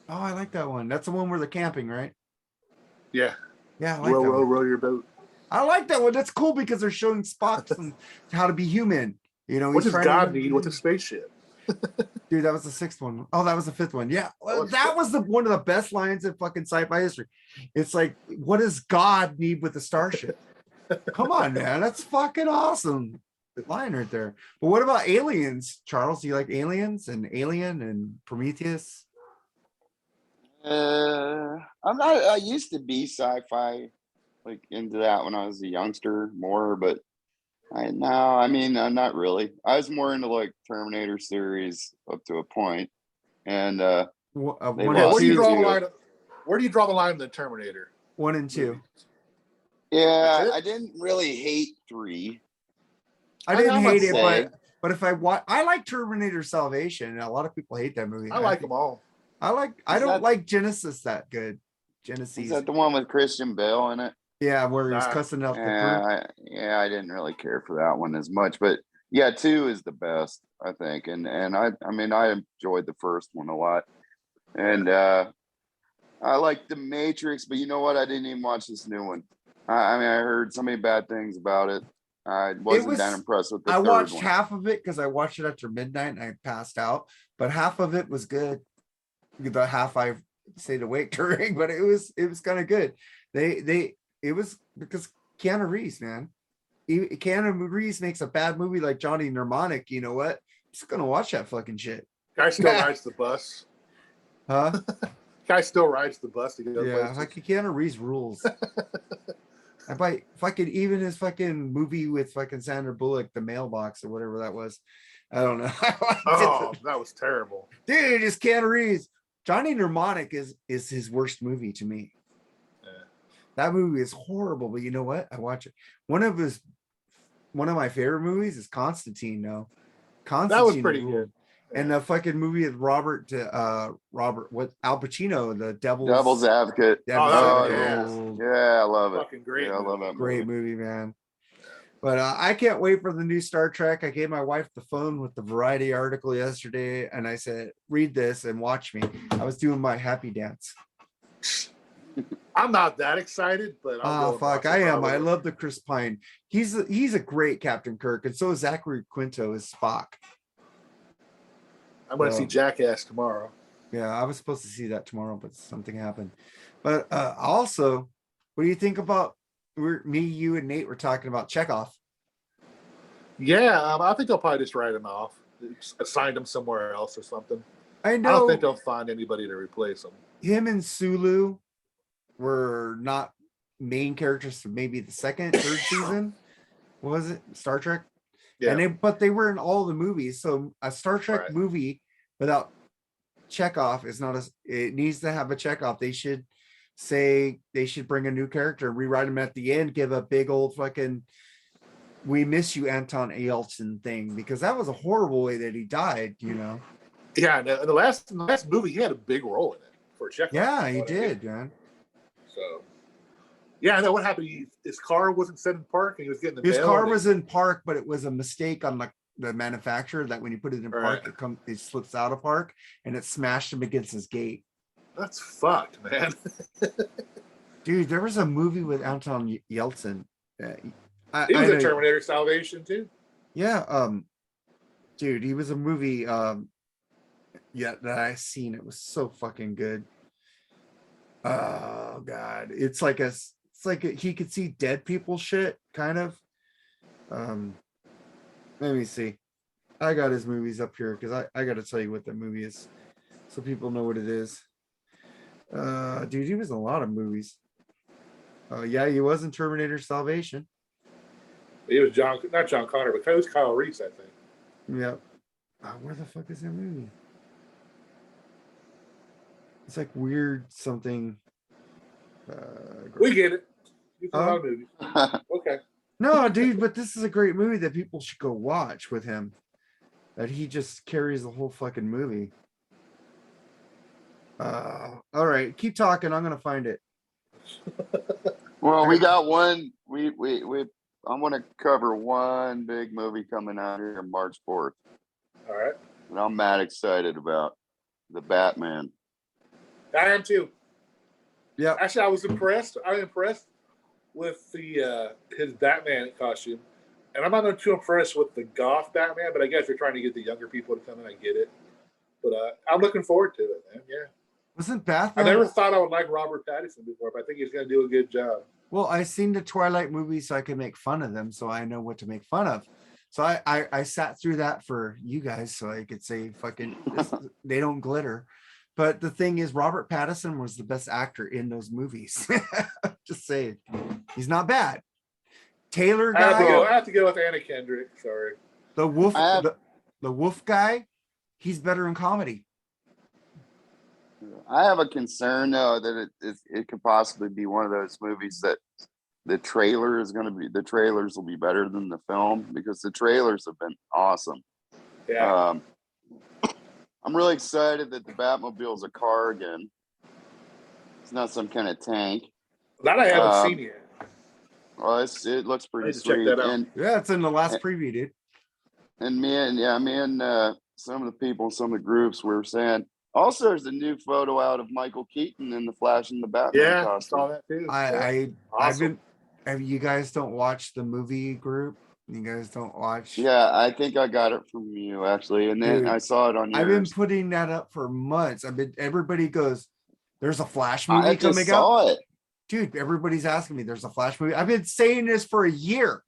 Oh, I like that one. That's the one where they're camping, right? Yeah. Yeah, I like that one. Row your boat. I like that one. That's cool because they're showing Spock how to be human. What does God need with a spaceship? Dude, that was the sixth one. Oh, that was the fifth one. Yeah, well, that was one of the best lines in fucking sci-fi history. It's like, what does God need with a starship? Come on, man, that's fucking awesome line right there. But what about Aliens, Charles? Do you like Aliens and Alien and Prometheus? I'm not. I used to be sci-fi, like into that when I was a youngster more, but not really. I was more into like Terminator series up to a point, and where do you draw the line? Where do you draw the line in the Terminator? 1 and 2. Yeah, I didn't really hate 3. I didn't hate it, but if I like Terminator Salvation, and a lot of people hate that movie. I like them all. I don't like Genesis that good. Genesis. Is that the one with Christian Bale in it? Yeah, where he's cussing out the I didn't really care for that one as much, but Yeah, 2 is the best, I think. And I mean I enjoyed the first one a lot. And I like The Matrix, but you know what? I didn't even watch this new one. I mean, I heard so many bad things about it. I wasn't that impressed with the I third watched one. half of it because I watched it after midnight and I passed out, but half of it was good. The half I stayed awake during, but it was kind of good. It was because Keanu Reeves, man. Keanu Reeves makes a bad movie like Johnny Mnemonic. You know what? I'm just gonna watch that fucking shit. Guy still rides the bus. Huh? Guy still rides the bus to go Yeah, places. like Keanu Reeves rules. I buy fucking even his fucking movie with fucking Sandra Bullock, The Mailbox or whatever that was. I don't know. Oh, that was terrible. Dude, it's Keanu Reeves. Johnny Mnemonic is his worst movie to me. Yeah. That movie is horrible, but you know what? I watch it. One of my favorite movies is Constantine. No, Constantine That was pretty ruled. good. And the fucking movie with Robert Al Pacino, the Devil's Advocate. Devil's Oh, Advocate yeah. ruled. Yeah, I love it. Fucking great. Yeah, I love that Great movie. movie, man. But I can't wait for the new Star Trek. I gave my wife the phone with the Variety article yesterday, and I said, "Read this and watch me." I was doing my happy dance. I'm not that excited, but Oh fuck, I am. I love the Chris Pine. He's a great Captain Kirk, and so is Zachary Quinto as Spock. I'm going to see Jackass tomorrow. Yeah, I was supposed to see that tomorrow, but something happened. But also, what do you think about me, you, and Nate were talking about Chekhov? Yeah, I think they'll probably just write him off, assign him somewhere else or something. I I know don't think they'll find anybody to replace him. him and Sulu were not main characters for maybe the second, third season. What was it? Star Trek? Yeah, But they were in all the movies. So a Star Trek Right. movie without Chekhov is not it needs to have a Chekhov. They should bring a new character and rewrite him at the end, give a big old fucking "We miss you, Anton Yeltsin" thing, because that was a horrible way that he died, you know. yeah. In the last movie, he had a big role in it for Chekhov. Yeah, You he know what I mean? did, man. So, yeah, I know what happened. His car wasn't set in park, and he was getting the His mail, car and was in park, but it was a mistake on the manufacturer that when you put it in Right. park, it slips out of park, and it smashed him against his gate. That's fucked, man. Dude, there was a movie with Anton Yeltsin. He was in Terminator Salvation too. Yeah, dude, he was a movie that I seen. It was so fucking good. Oh god, it's like he could see dead people shit, kind of. Let me see. I got his movies up here because I got to tell you what that movie is, so people know what it is. Dude, he was in a lot of movies. Yeah, he was in Terminator Salvation. He was not John Connor, but it was Kyle Reese, I think. Yep. Where the fuck is that movie? It's like weird something. We get it. You a lot of movies. Okay. No, dude, but this is a great movie that people should go watch with him. That he just carries the whole fucking movie. All right, keep talking. I'm gonna find it. Well, we got one. I'm going to cover one big movie coming out here March 4th. All right. And I'm mad excited about the Batman. I am too. Yeah. Actually, I was impressed. I'm impressed with his Batman costume, and I'm not too impressed with the goth Batman. But I guess they're trying to get the younger people to come in. I get it. But I'm looking forward to it, man. Yeah. Wasn't Batman? I never thought I would like Robert Pattinson before, but I think he's going to do a good job. Well, I seen the Twilight movies, so I can make fun of them, so I know what to make fun of. So I sat through that for you guys, so I could say fucking they don't glitter. But the thing is, Robert Pattinson was the best actor in those movies. Just saying, he's not bad. Taylor guy, I have to go with Anna Kendrick. Sorry, the wolf, the wolf guy, he's better in comedy. I have a concern though that it could possibly be one of those movies that the trailers will be better than the film, because the trailers have been awesome. Yeah. I'm really excited that the Batmobile is a car again. It's not some kind of tank. That I haven't seen yet. Well, it looks pretty need to check sweet. that out. And Yeah, it's in the last preview, dude. And me and some of the people, some of the groups were saying. Also, there's a new photo out of Michael Keaton in the Flash and the Batman Yeah, costume. saw that too. I've Awesome. been. You guys don't watch the movie group? You guys don't watch? Yeah, I think I got it from you actually, and then Dude, I saw it on I've been yours. putting that up for months. Everybody goes, there's a Flash I movie just coming out. saw it. Dude, everybody's asking me, there's a Flash movie. I've been saying this for a year.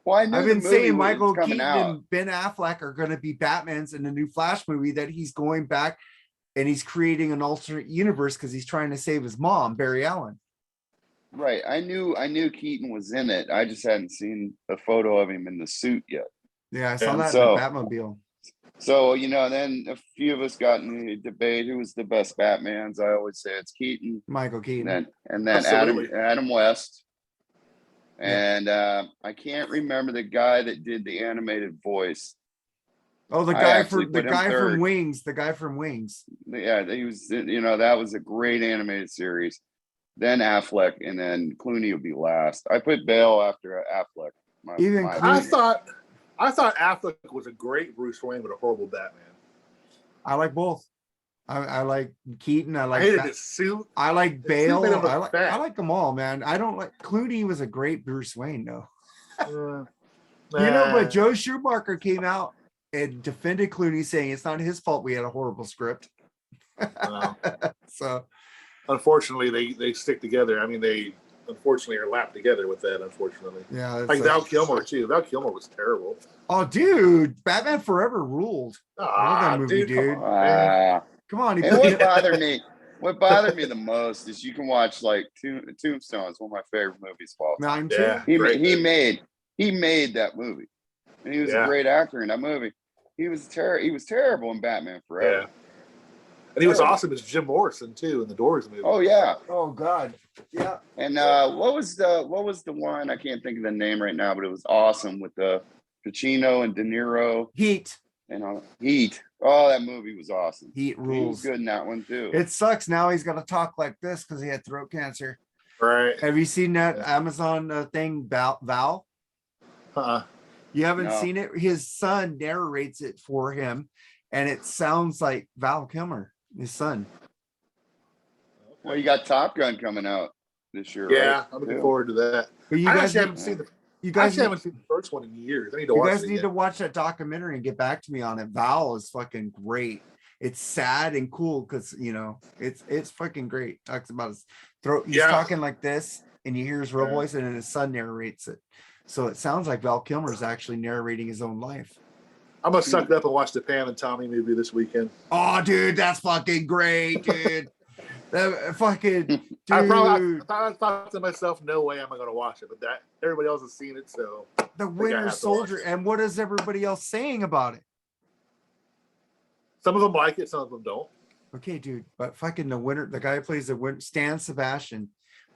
Well, I knew I've the been movie saying was Michael coming Keaton out. and Ben Affleck are going to be Batmans in the new Flash movie, that he's going back and he's creating an alternate universe because he's trying to save his mom, Barry Allen. Right. I knew Keaton was in it. I just hadn't seen a photo of him in the suit yet. Yeah, I saw And that so- in the Batmobile. So, then a few of us got in the debate who was the best Batmans. I always say it's Keaton. Michael Keaton. And then Absolutely. Adam West. Yeah. And I can't remember the guy that did the animated voice. Oh, the I guy actually from the put him guy from third. Wings. The guy from Wings. Yeah, he was, that was a great animated series. Then Affleck, and then Clooney would be last. I put Bale after Affleck. Even my Clooney- opinion. I thought Affleck was a great Bruce Wayne, but a horrible Batman. I like both. I like Keaton. I hated his suit. I like His suit Bale. made him look I like fat. them all, man. I don't like Clooney was a great Bruce Wayne, though. Uh, But Joe Schumacher came out and defended Clooney, saying it's not his fault we had a horrible script. So unfortunately, they stick together. I mean, they unfortunately are lapped together with that. Unfortunately, yeah, like Val Kilmer too. Val Kilmer was terrible. oh, dude, Batman Forever ruled. Love that movie, dude. Come on, man. Come on, he And put what bothered me the most is you can watch like Tombstone is one of my favorite movies of all time. mine too. Yeah. He Great made that movie, and he was a great actor in that movie. He was terrible in Batman Forever. Yeah. And he was awesome as Jim Morrison too in the Doors movie. Oh yeah. Oh God. Yeah. And what was the one? I can't think of the name right now, but it was awesome with the Pacino and De Niro Heat. and Heat. Oh, that movie was awesome. Heat He was rules. good in that one too. It sucks. Now he's got to talk like this because he had throat cancer. Right. Have you seen that Yeah. Amazon thing, Val? You haven't No. seen it? His son narrates it for him, and it sounds like Val Kilmer, his son. Well, you got Top Gun coming out this year. Yeah, right? I'm looking Too. forward to that. But you I guys, actually haven't seen the. you I guys, actually haven't seen the first one in years. I need to you watch guys it. need again. to watch that documentary and get back to me on it. Val is fucking great. It's sad and cool because it's fucking great. Talks about his throat. He's talking like this, and you hear his real voice, and then his son narrates it. So it sounds like Val Kilmer is actually narrating his own life. I'm gonna suck it up and watch the Pam and Tommy movie this weekend. Oh, dude, that's fucking great, dude. That fucking dude. I thought to myself, no way am I gonna watch it, but that everybody else has seen it, so The I Winter have to Soldier. watch it. And what is everybody else saying about it? some of them like it, some of them don't. Okay, dude, but fucking the guy who plays the winter, Stan Sebastian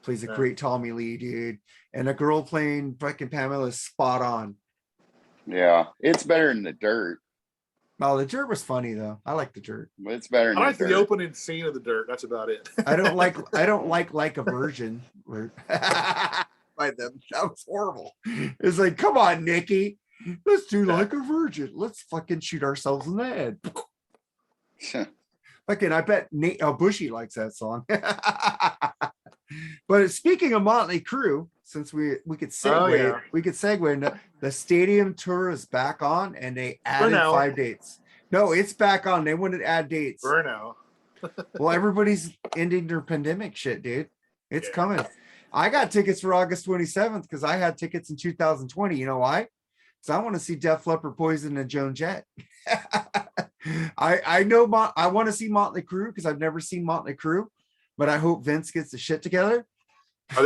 plays a Yeah. great Tommy Lee, dude. And the girl playing fucking Pamela is spot on. Yeah, it's better than The Dirt. Oh, the Dirt was funny though. I like the Dirt. But it's better than I like The the Dirt. opening scene of The Dirt. That's about it. I don't like a virgin. By them. That was horrible. It's like, come on, Nikki. Let's do like a virgin. Let's fucking shoot ourselves in the head. Fucking, I bet Nate Bushy likes that song. But speaking of Motley Crue, since we could segue, we could segue into the stadium tour is back on, and they added 5 dates. No, it's back on. They wanted to add dates. Burnout. Well, everybody's ending their pandemic shit, dude. It's coming. I got tickets for August 27th because I had tickets in 2020. You know why? Because I want to see Def Leppard, Poison, and Joan Jett. I know I want to see Motley Crue because I've never seen Motley Crue, but I hope Vince gets the shit together. Are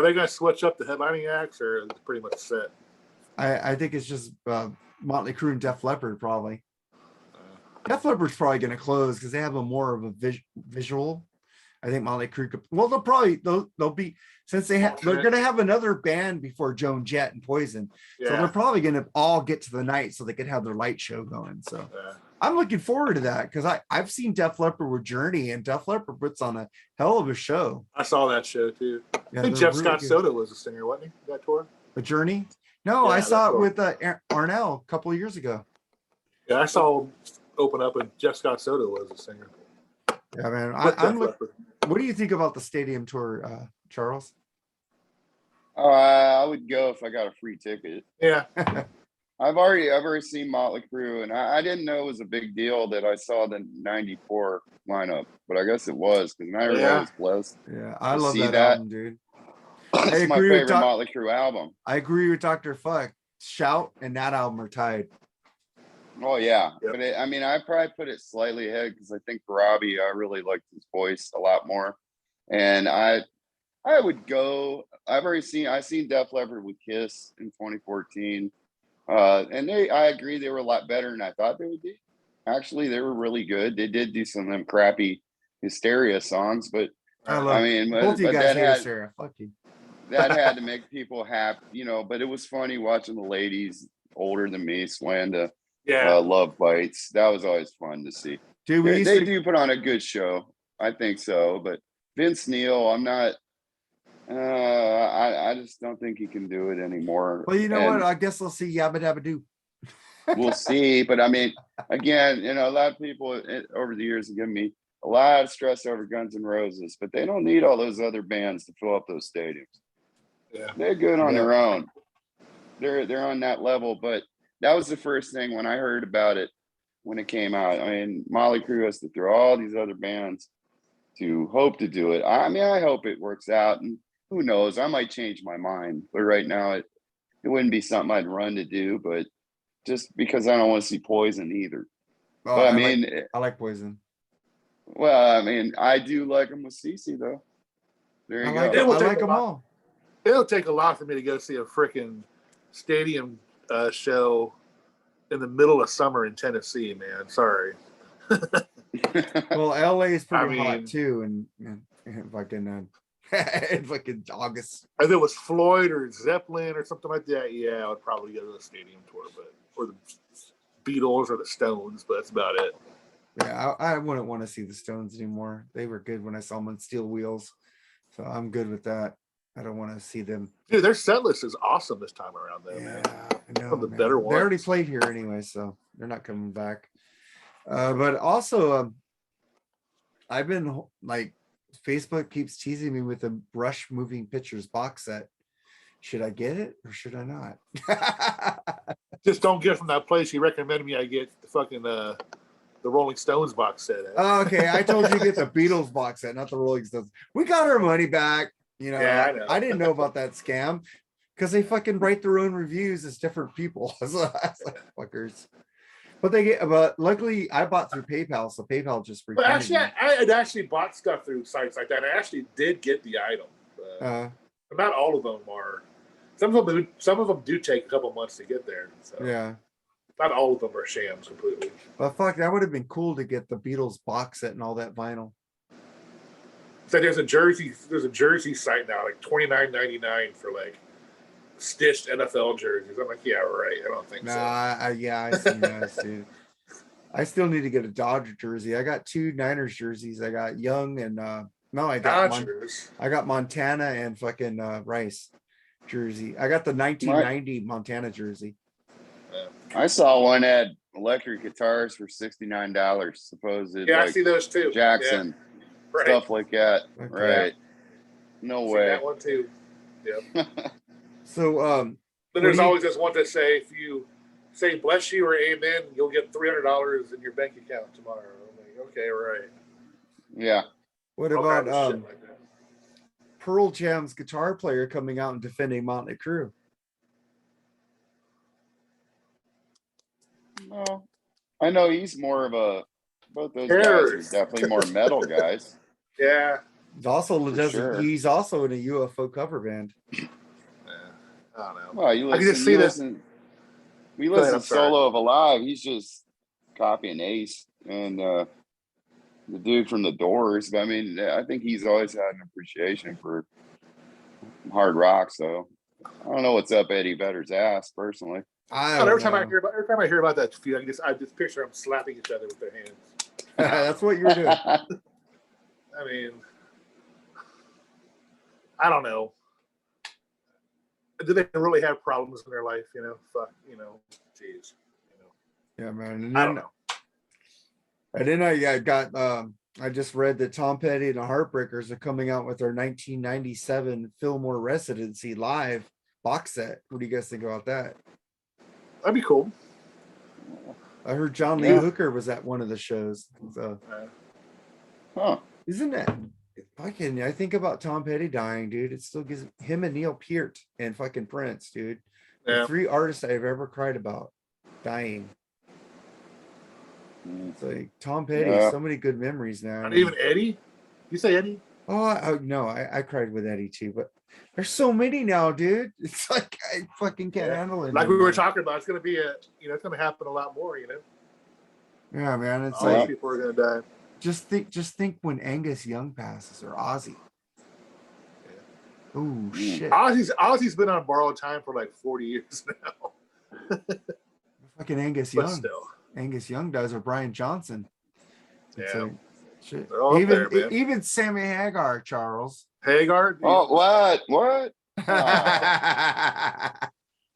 they gonna switch up the headlining acts, or is it pretty much set? I think it's just Motley Crue and Def Leppard probably. Def Leppard's probably going to close because they have a more of a visual. I think Motley Crue could, well, they'll be, since they're going to have another band before Joan Jett and Poison. So they're probably going to all get to the night so they could have their light show going. So I'm looking forward to that because I've seen Def Leppard with Journey, and Def Leppard puts on a hell of a show. I saw that show too. Yeah, I think Jeff Scott Soto was a singer, wasn't he? That tour. A Journey? No, I Yeah, saw that's it with Arnell a couple of years ago. Yeah, I saw him open up, and Jeff Scott Soto was the singer. Yeah, man. With I'm Def look, Leppard. what do you think about the stadium tour, Charles? I would go if I got a free ticket. Yeah, I've already seen Motley Crue, and I didn't know it was a big deal that I saw the '94 lineup, but I guess it was because I Yeah. was blessed. Yeah, I to love see that that. album, dude. I It's my agree with favorite Motley Crue album. I agree with Dr. Fuck. Shout and that album are tied. Oh yeah, Yep. but I mean, I probably put it slightly ahead because I think Robbie, I really liked his voice a lot more, and I would go. I seen Def Leppard with Kiss in 2014, and I agree they were a lot better than I thought they would be. Actually, they were really good. They did do some of them crappy Hysteria songs, but I mean, both of you but guys that hate had Sarah. Fuck you. that had to make people happy, you know. But it was funny watching the ladies older than me swaying to Love Bites. That was always fun to see. Dude, They do put on a good show. I think so. But Vince Neil, I'm not. I just don't think he can do it anymore. Well, you know what? I guess we'll see Yabba Dabba Doo. We'll see. But I mean, again, you know, a lot of people over the years have given me a lot of stress over Guns N' Roses, but they don't need all those other bands to fill up those stadiums. Yeah. They're good on their own. They're on that level. But that was the first thing when I heard about it when it came out. I mean, Motley Crue has to throw all these other bands to hope to do it. I mean, I hope it works out, and who knows? I might change my mind. But right now, it wouldn't be something I'd run to do. But just because I don't want to see Poison either. Oh, but I like Poison. Well, I mean, I do like them with Cece though. There you go. I like them all. It'll take a lot for me to go see a freaking stadium show in the middle of summer in Tennessee, man. Sorry. Well, LA is pretty hot too, and fucking fucking August. If it was Floyd or Zeppelin or something like that, yeah, I would probably go to the stadium tour, or the Beatles or the Stones, but that's about it. Yeah, I wouldn't want to see the Stones anymore. They were good when I saw them on Steel Wheels, so I'm good with that. I don't want to see them. Dude, their set list is awesome this time around, though, man. I know. Some of the better ones. They already played here anyway, so they're not coming back. But also, I've been like, Facebook keeps teasing me with the Rush Moving Pictures box set. Should I get it or should I not? Just don't get it from that place you recommended me. I get the fucking the Rolling Stones box set. Oh, okay, I told you to get the Beatles box set, not the Rolling Stones. We got our money back. You know, Yeah, I know. I didn't know about that scam because they fucking write their own reviews as different people. So I was like, fuckers. But luckily I bought through PayPal, so PayPal just But actually, I had actually bought stuff through sites like that. I actually did get the item. Not all of them are. Some of them do take a couple months to get there. So. Yeah. Not all of them are shams completely. But fuck, that would have been cool to get the Beatles box set and all that vinyl. So there's a jersey site now, like $29.99 for like stitched NFL jerseys. I'm like, yeah, right. I don't think so. I seen that, dude. I still need to get a Dodger jersey. I got 2 Niners jerseys. I got Young and I got Montana and fucking Rice jersey. I got the 1990 Montana jersey. I saw one at electric guitars for $69. Supposed. Yeah, I see those too. Jackson, stuff like that. Okay. Right? No way. That one too. Yep. So, then there's always this one to say, if you say bless you or amen, you'll get $300 in your bank account tomorrow. I'm like, okay, right. Yeah. What about like Pearl Jam's guitar player coming out and defending Motley Crue? No, I know he's more of both those guys are definitely more metal guys. Yeah. He's also in a UFO cover band. Yeah, I don't know. Well, we listen to Solo of Alive. He's just copying Ace and the dude from the Doors. But I mean, I think he's always had an appreciation for hard rock. So I don't know what's up Eddie Vedder's ass personally. Every time I hear about that feud, I just picture them slapping each other with their hands. That's what you're doing. I mean, I don't know. do they really have problems in their life? You know, fuck, you know, jeez. You know, Yeah, man. And I then, don't know. and then I got I just read that Tom Petty and the Heartbreakers are coming out with their 1997 Fillmore Residency live box set. What do you guys think about that? That'd be cool. I heard John Lee Yeah. Hooker was at one of the shows. So Huh. isn't it fucking, I think about Tom Petty dying, dude. It still gives him and Neil Peart and fucking Prince, dude. The Yeah. 3 artists I've ever cried about dying. It's like Tom Petty, Yeah. so many good memories now. And even Eddie. You say Eddie? Oh, no, I cried with Eddie too, but there's so many now, dude. It's like I fucking can't handle it. Like we were anymore. talking about, it's going to be it's going to happen a lot more. You know, Yeah, man. It's all these like people are going to die. just think when Angus Young passes or Ozzy. Oh shit! Ozzy's been on borrowed time for like 40 years now. Fucking Angus But Young. still, Angus Young does, or Brian Johnson. It's yeah. like, shit. They're all up there, man. Even Sammy Hagar, Charles. Hagar. Dude, Oh, what?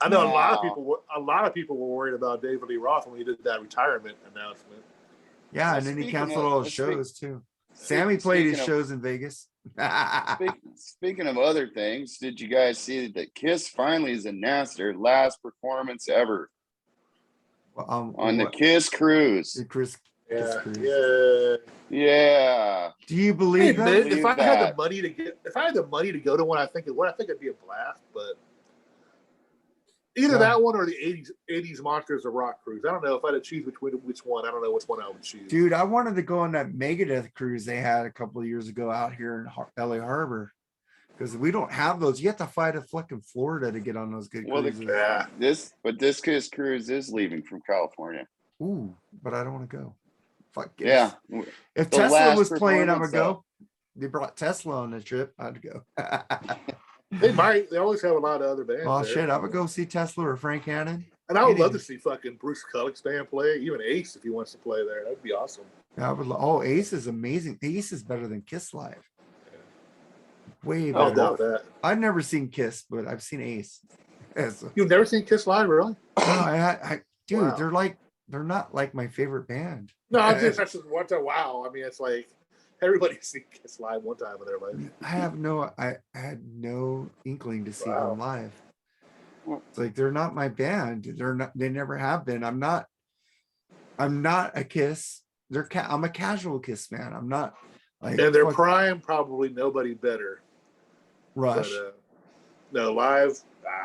I know No. a lot of people were worried about David Lee Roth when he did that retirement announcement. Yeah, Well, and then he speaking canceled of- all his shows too. Sammy played his shows in Vegas. Speaking of other things, did you guys see that Kiss finally has announced their last performance ever on the what? Kiss cruise? The Chris Yeah, Cruise. yeah. Yeah. Do you Hey, believe man, that? if I had that. the money to go to one, I think it'd be a blast. But either Yeah. that one or the '80s Monsters of Rock cruise. I don't know if I had to choose between which one. I don't know which one I would choose. Dude, I wanted to go on that Megadeth cruise they had a couple of years ago out here in LA Harbor. Because we don't have those. You have to fight a fucking Florida to get on those good Well, cruises. Yeah. this Kiss cruise is leaving from California. Ooh, but I don't want to go. Fuck Kiss. Yeah. If The Tesla last was playing, I would performance, go. They brought Tesla on the trip. I'd go. They might. They always have a lot of other bands. Oh there. shit, I would go see Tesla or Frank Hannon. And I would love Any- to see fucking Bruce Kulick's band play, even Ace if he wants to play there. That'd be awesome. I would. Oh, Ace is amazing. Ace is better than Kiss live. Way I don't better. doubt that. I've never seen Kiss, but I've seen Ace. Yes. No, You've never seen Kiss live, really? dude, Wow. they're not like my favorite band. No, that's just one time. Wow. I mean, it's like everybody's seen Kiss live one time in their life. I had no inkling to see Wow. them live. It's like they're not my band. They never have been. I'm not a Kiss. I'm a casual Kiss fan. I'm not like And their fuck prime, probably nobody better. Rush. But, no, live.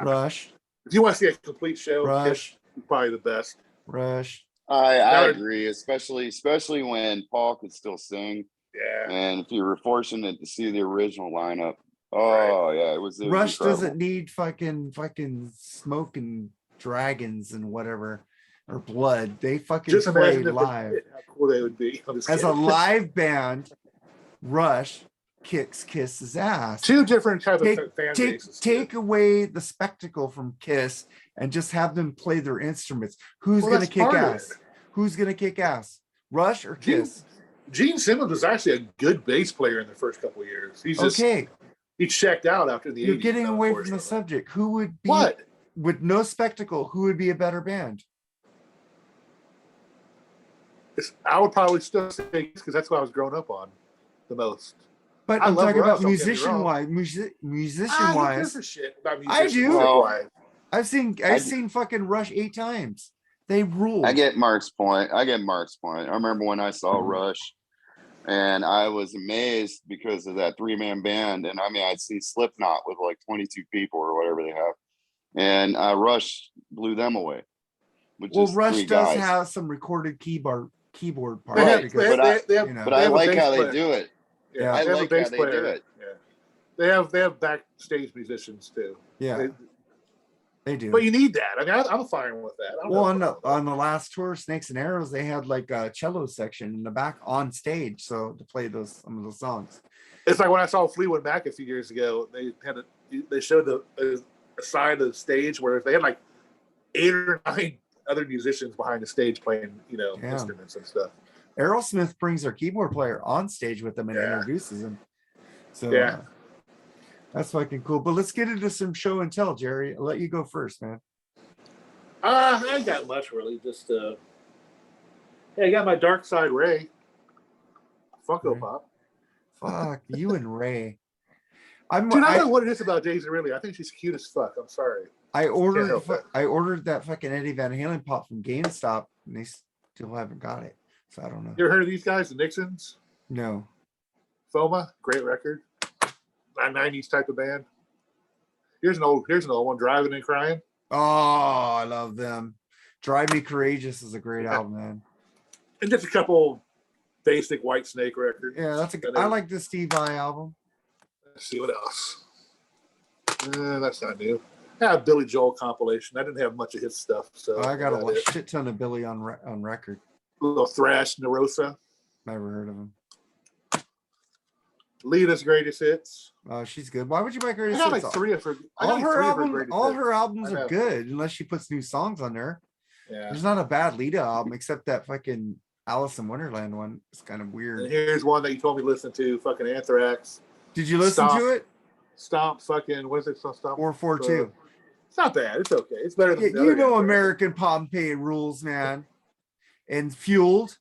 Rush. If you want to see a complete show, Rush. Kiss is probably the best. Rush. I Now- agree, especially when Paul could still sing. Yeah. And if you were fortunate to see the original lineup, oh yeah, it was Rush incredible. doesn't need fucking smoke and dragons and whatever or blood. They fucking Just play imagine live. how cool they would be. I'm just As a kidding. live band, Rush kicks Kiss's ass. Two different types Take- of fan Take bases. take away the spectacle from Kiss and just have them play their instruments. Who's Well, gonna that's kick part of ass? it. Who's gonna kick ass? Rush or Gene- Kiss? Gene Simmons was actually a good bass player in the first couple of years. He's just Okay, he checked out after the you're 80s, getting away from the unfortunately. subject. Who would be What? with no spectacle? Who would be a better band? I would probably still say because that's what I was growing up on the most. But I I'm love talking Rush, about don't get me musician wrong. wise. Musician Who wise, gives a shit about I musicians do. worldwide? I've seen fucking Rush 8 times. They rule. I get Mark's point. I remember when I saw Mm-hmm. Rush, and I was amazed because of that 3-man band. And I mean, I'd see Slipknot with like 22 people or whatever they have, and Rush blew them away. With Well, just Rush 3 does guys. have some recorded keyboard parts. They have, because, they have, but I- they have, you know. But they I have a like bass how player. they do it. Yeah, I they have like a bass how they do player. it. Yeah, they have backstage musicians too. yeah, they do. But you need that. I mean, I'm fine with that. I don't Well, know. on the last tour, Snakes and Arrows, they had like a cello section in the back on stage, so to play some of those songs. It's like when I saw Fleetwood Mac a few years ago. They showed a side of the stage where they had like 8 or 9 other musicians behind the stage playing, Yeah. instruments and stuff. Aerosmith brings their keyboard player on stage with them and Yeah. introduces him. So Yeah. That's fucking cool. But let's get into some show and tell, Jerry. I'll let you go first, man. I ain't got much really. Just hey, I got my Dark Side Ray Funko Right. Pop. Fuck you and Ray. Dude, I don't know what it is about Daisy Ridley. I think she's cute as fuck. I'm sorry. I ordered help that. I ordered that fucking Eddie Van Halen pop from GameStop, and they still haven't got it. So I don't know. You ever heard of these guys, the Nixons? No. Foma, great record. That 90s type of band. Here's an old one, Driving and Crying. Oh, I love them. Drive Me Courageous is a great album, man. And just a couple basic White Snake records. Yeah, that's a good. I like the Steve Vai album. Let's see what else. That's not new. I have Billy Joel compilation. I didn't have much of his stuff, so I got a shit ton of Billy on record. A little thrash, Nerosa. Never heard of him. Lita's greatest hits. Oh, she's good. Why would you buy I greatest got hits? like three of her. All her albums, all her albums I are know. good unless she puts new songs on there. Yeah. There's not a bad Lita album except that fucking Alice in Wonderland one. It's kind of And weird. here's one that you told me to listen to. Fucking Anthrax. Did you listen Stomp. to it? Stomp. Fucking what is it? Stomp. 442. It's not bad. It's okay. It's better than the You other know Anthrax. American Pompeii rules, man. And Fueled.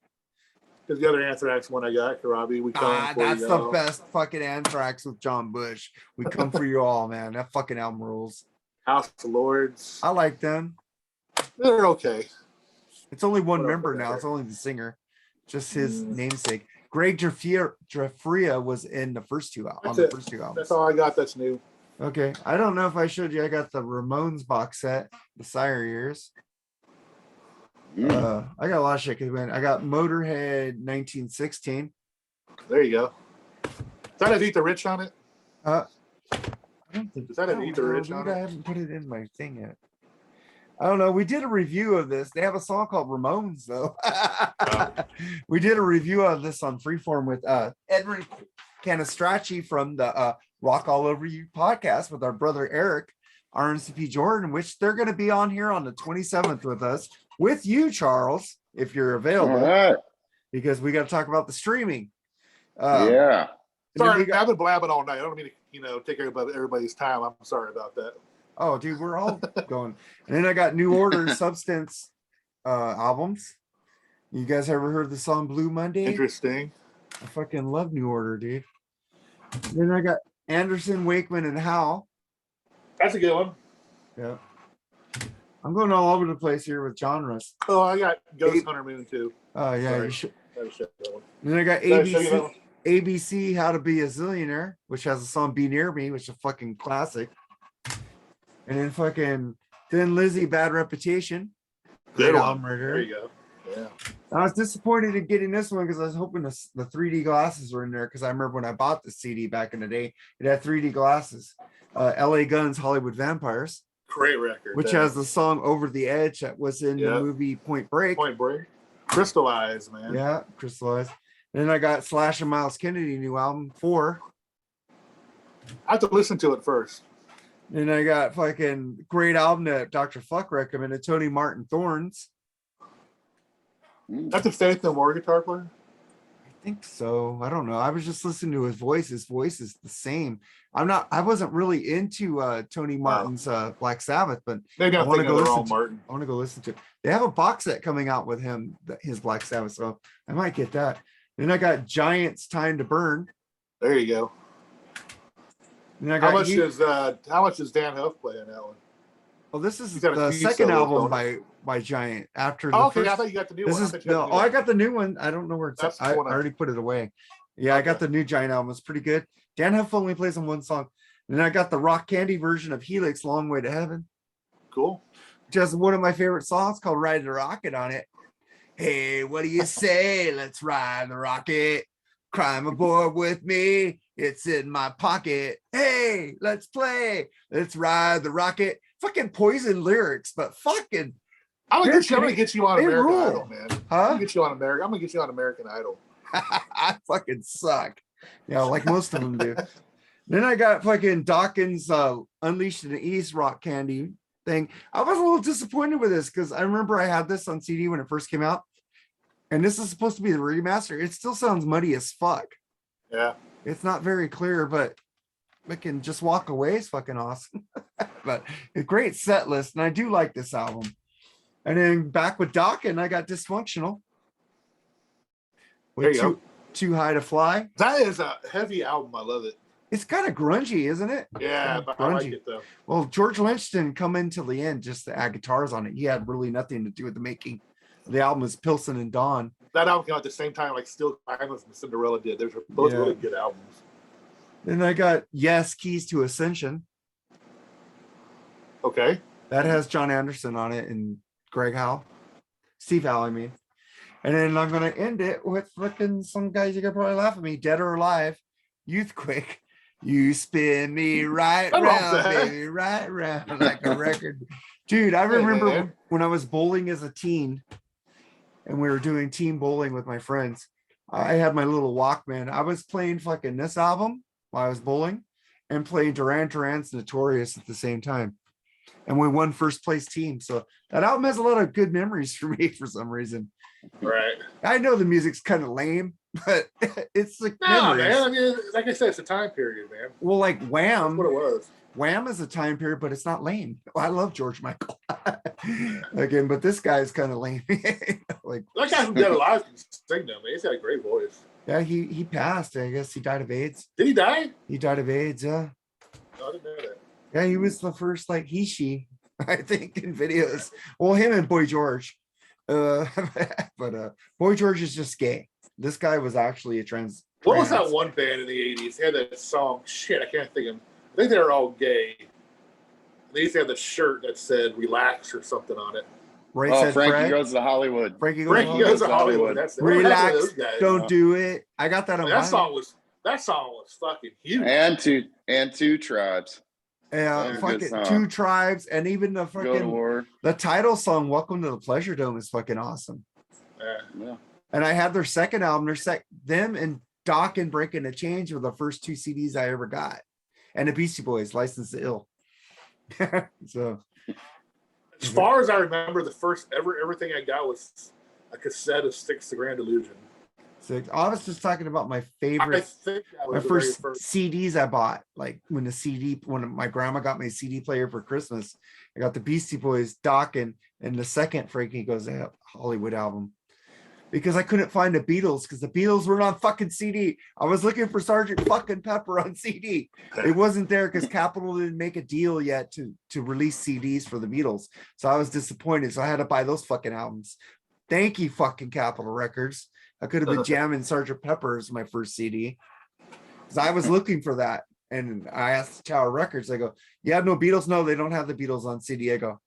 Because the other Anthrax one I got, Karabi, we come for That's you the all. best fucking Anthrax with John Bush. We come for you all, man. That fucking album rules. House of Lords. I like them. They're okay. It's only one What else member I got now. here? It's only the singer. Just his namesake. Greg Jafria was in the first two on That's the it. first two albums. That's all I got. That's new. Okay. I don't know if I showed you. I got the Ramones box set, the Sire Years. I got a lot of shit. I got Motorhead 1916. There you go. Does that have Eat the Rich on it? I don't think Does that have Eat the Rich dude, on I it? haven't put it in my thing yet. I don't know. We did a review of this. They have a song called Ramones, though. We did a review of this on Freeform with Edwin Canistracci from the Rock All Over You podcast with our brother Eric, RNCP Jordan, which they're going to be on here on the 27th with us, with you, Charles, if you're All available, right. because we got to talk about the streaming. Yeah. And then Sorry, we got- I've been blabbing all night. I don't mean to, take everybody's time. I'm sorry about that. Oh, dude, we're all going. And then I got New Order Substance albums. You guys ever heard the song Blue Monday? Interesting. I fucking love New Order, dude. Then I got Anderson, Wakeman, and Howe. That's a good one. Yeah. I'm going all over the place here with genres. Oh, I got Ghost Hunter Moon too. Oh, yeah. Sorry. You should. That was that one. And then I got Did I show you that ABC, one? How to Be a Zillionaire, which has a song Be Near Me, which is a fucking classic. And then fucking Thin Lizzy, Bad Reputation. Good Great one. album right There here. you go. Yeah. I was disappointed in getting this one because I was hoping the 3D glasses were in there because I remember when I bought the CD back in the day, it had 3D glasses. LA Guns, Hollywood Vampires, Great record. which there. has the song Over the Edge that was in the Yeah. movie Point Break. Point Break. Crystallized, man. Yeah, crystallized. Then I got Slash and Miles Kennedy new album 4. I have to listen to it first. Then I got fucking great album that Dr. Fuck recommended, Tony Martin Thorns. That's a Faith No More guitar player. I think so. I don't know. I was just listening to his voice. His voice is the same. I wasn't really into Tony Martin's Black Sabbath, but Maybe I I'm wanna thinking go of the listen wrong to- Martin. I want to go listen to it. They have a box set coming out with him, his Black Sabbath, so I might get that. Then I got Giants Time to Burn. There you go. Then I How got much does Dan Huff play on that one? well, this is He's got a the few second solos, album don't by Giant after the Oh, okay, first. I thought you got the new This one. is I got the new one. I don't know where it's That's at. I the one I- already put it away. Yeah, I got Okay. the new Giant album. It's pretty good. Dan Huff only plays on one song. And then I got the Rock Candy version of Helix, Long Way to Heaven. Cool. Just one of my favorite songs called Ride the Rocket on it. Hey, what do you say? Let's ride the rocket. Climb aboard with me. It's in my pocket. Hey, let's play. Let's ride the rocket. Fucking Poison lyrics, but fucking, I'm They're gonna get you on they American rule. Idol, man. I'm huh? gonna get you on American. I'm gonna get you on American Idol. I fucking suck. Yeah, like most of them do. Then I got fucking Dawkins Unleashed in the East Rock Candy thing. I was a little disappointed with this because I remember I had this on CD when it first came out. And this is supposed to be the remaster. It still sounds muddy as fuck. Yeah. It's not very clear, but fucking Just Walk Away is fucking awesome. But a great set list, and I do like this album. And then back with Dokken, I got Dysfunctional. There With you go. Too High to Fly. That is a heavy album. I love it. It's kind of grungy, isn't it? Yeah, but I like it though. Well, George Lynch didn't come in till the end just to add guitars on it. He had really nothing to do with the making. The album is Pilsen and Dawn. That album came out at the same time, like Still Timeless and Cinderella did. Those are both Yeah. really good albums. Then I got Yes, Keys to Ascension. Okay. That has John Anderson on it and Greg Howe. Steve Howe, I mean. And then I'm going to end it with fucking some guys you could probably laugh at me. Dead or Alive. Youthquake. You spin me right I love round, that. baby, right round like a record. Dude, I remember man. when I was bowling as a teen and we were doing team bowling with my friends. I had my little Walkman. I was playing fucking this album while I was bowling and playing Duran Duran's Notorious at the same time. And we won first place team. So that album has a lot of good memories for me for some reason. Right. I know the music's kind of lame, but it's like No, memories. man. I mean, like I said, it's a time period, man. Well, like That's Wham, what it was. Wham is a time period, but it's not lame. I love George Michael. Again, but this guy's kind of lame. Like, That guy from Dead or Alive can sing though, man. He's got a great voice. yeah, he passed. I guess he died of AIDS. Did he die? He died of AIDS, yeah. No, I didn't know that. Yeah, he was the first like she, I think, in videos. Well, him and Boy George. But Boy George is just gay. This guy was actually a trans. What was that one band in the 80s? They had that song. Shit, I can't think of them. I think they were all gay. They used to have the shirt that said "Relax" or something on it. Right, Oh, said Frankie Fred. Goes to Hollywood. Frankie Frankie goes. Goes to Hollywood. That's it. What happened to Relax. those guys, Don't huh? do it. I got that on That vinyl. song was fucking huge. And two tribes. Yeah, Good fucking song. Two Tribes, and even the Go to fucking war. the title song "Welcome to the Pleasure Dome" is fucking awesome. Yeah. Yeah. And I had their second album. Them and Doc and Breaking the Change were the first two CDs I ever got, and the Beastie Boys, License to Ill. So, As far as I remember, the first everything I got was a cassette of Sticks to Grand Illusion. so I was just talking about my I favorite. think that My was the very first CDs I bought, like when my grandma got me a CD player for Christmas, I got the Beastie Boys, Doc, and the second Frankie Goes to Hollywood album, because I couldn't find the Beatles because the Beatles were on fucking CD. I was looking for Sergeant fucking Pepper on CD. It wasn't there because Capitol didn't make a deal yet to release CDs for the Beatles. So I was disappointed. So I had to buy those fucking albums. Thank you, fucking Capitol Records. I could have been jamming Sergeant Pepper as my first CD. Because I was looking for that. And I asked Tower Records, I go, you have no Beatles? No, they don't have the Beatles on CD. I go,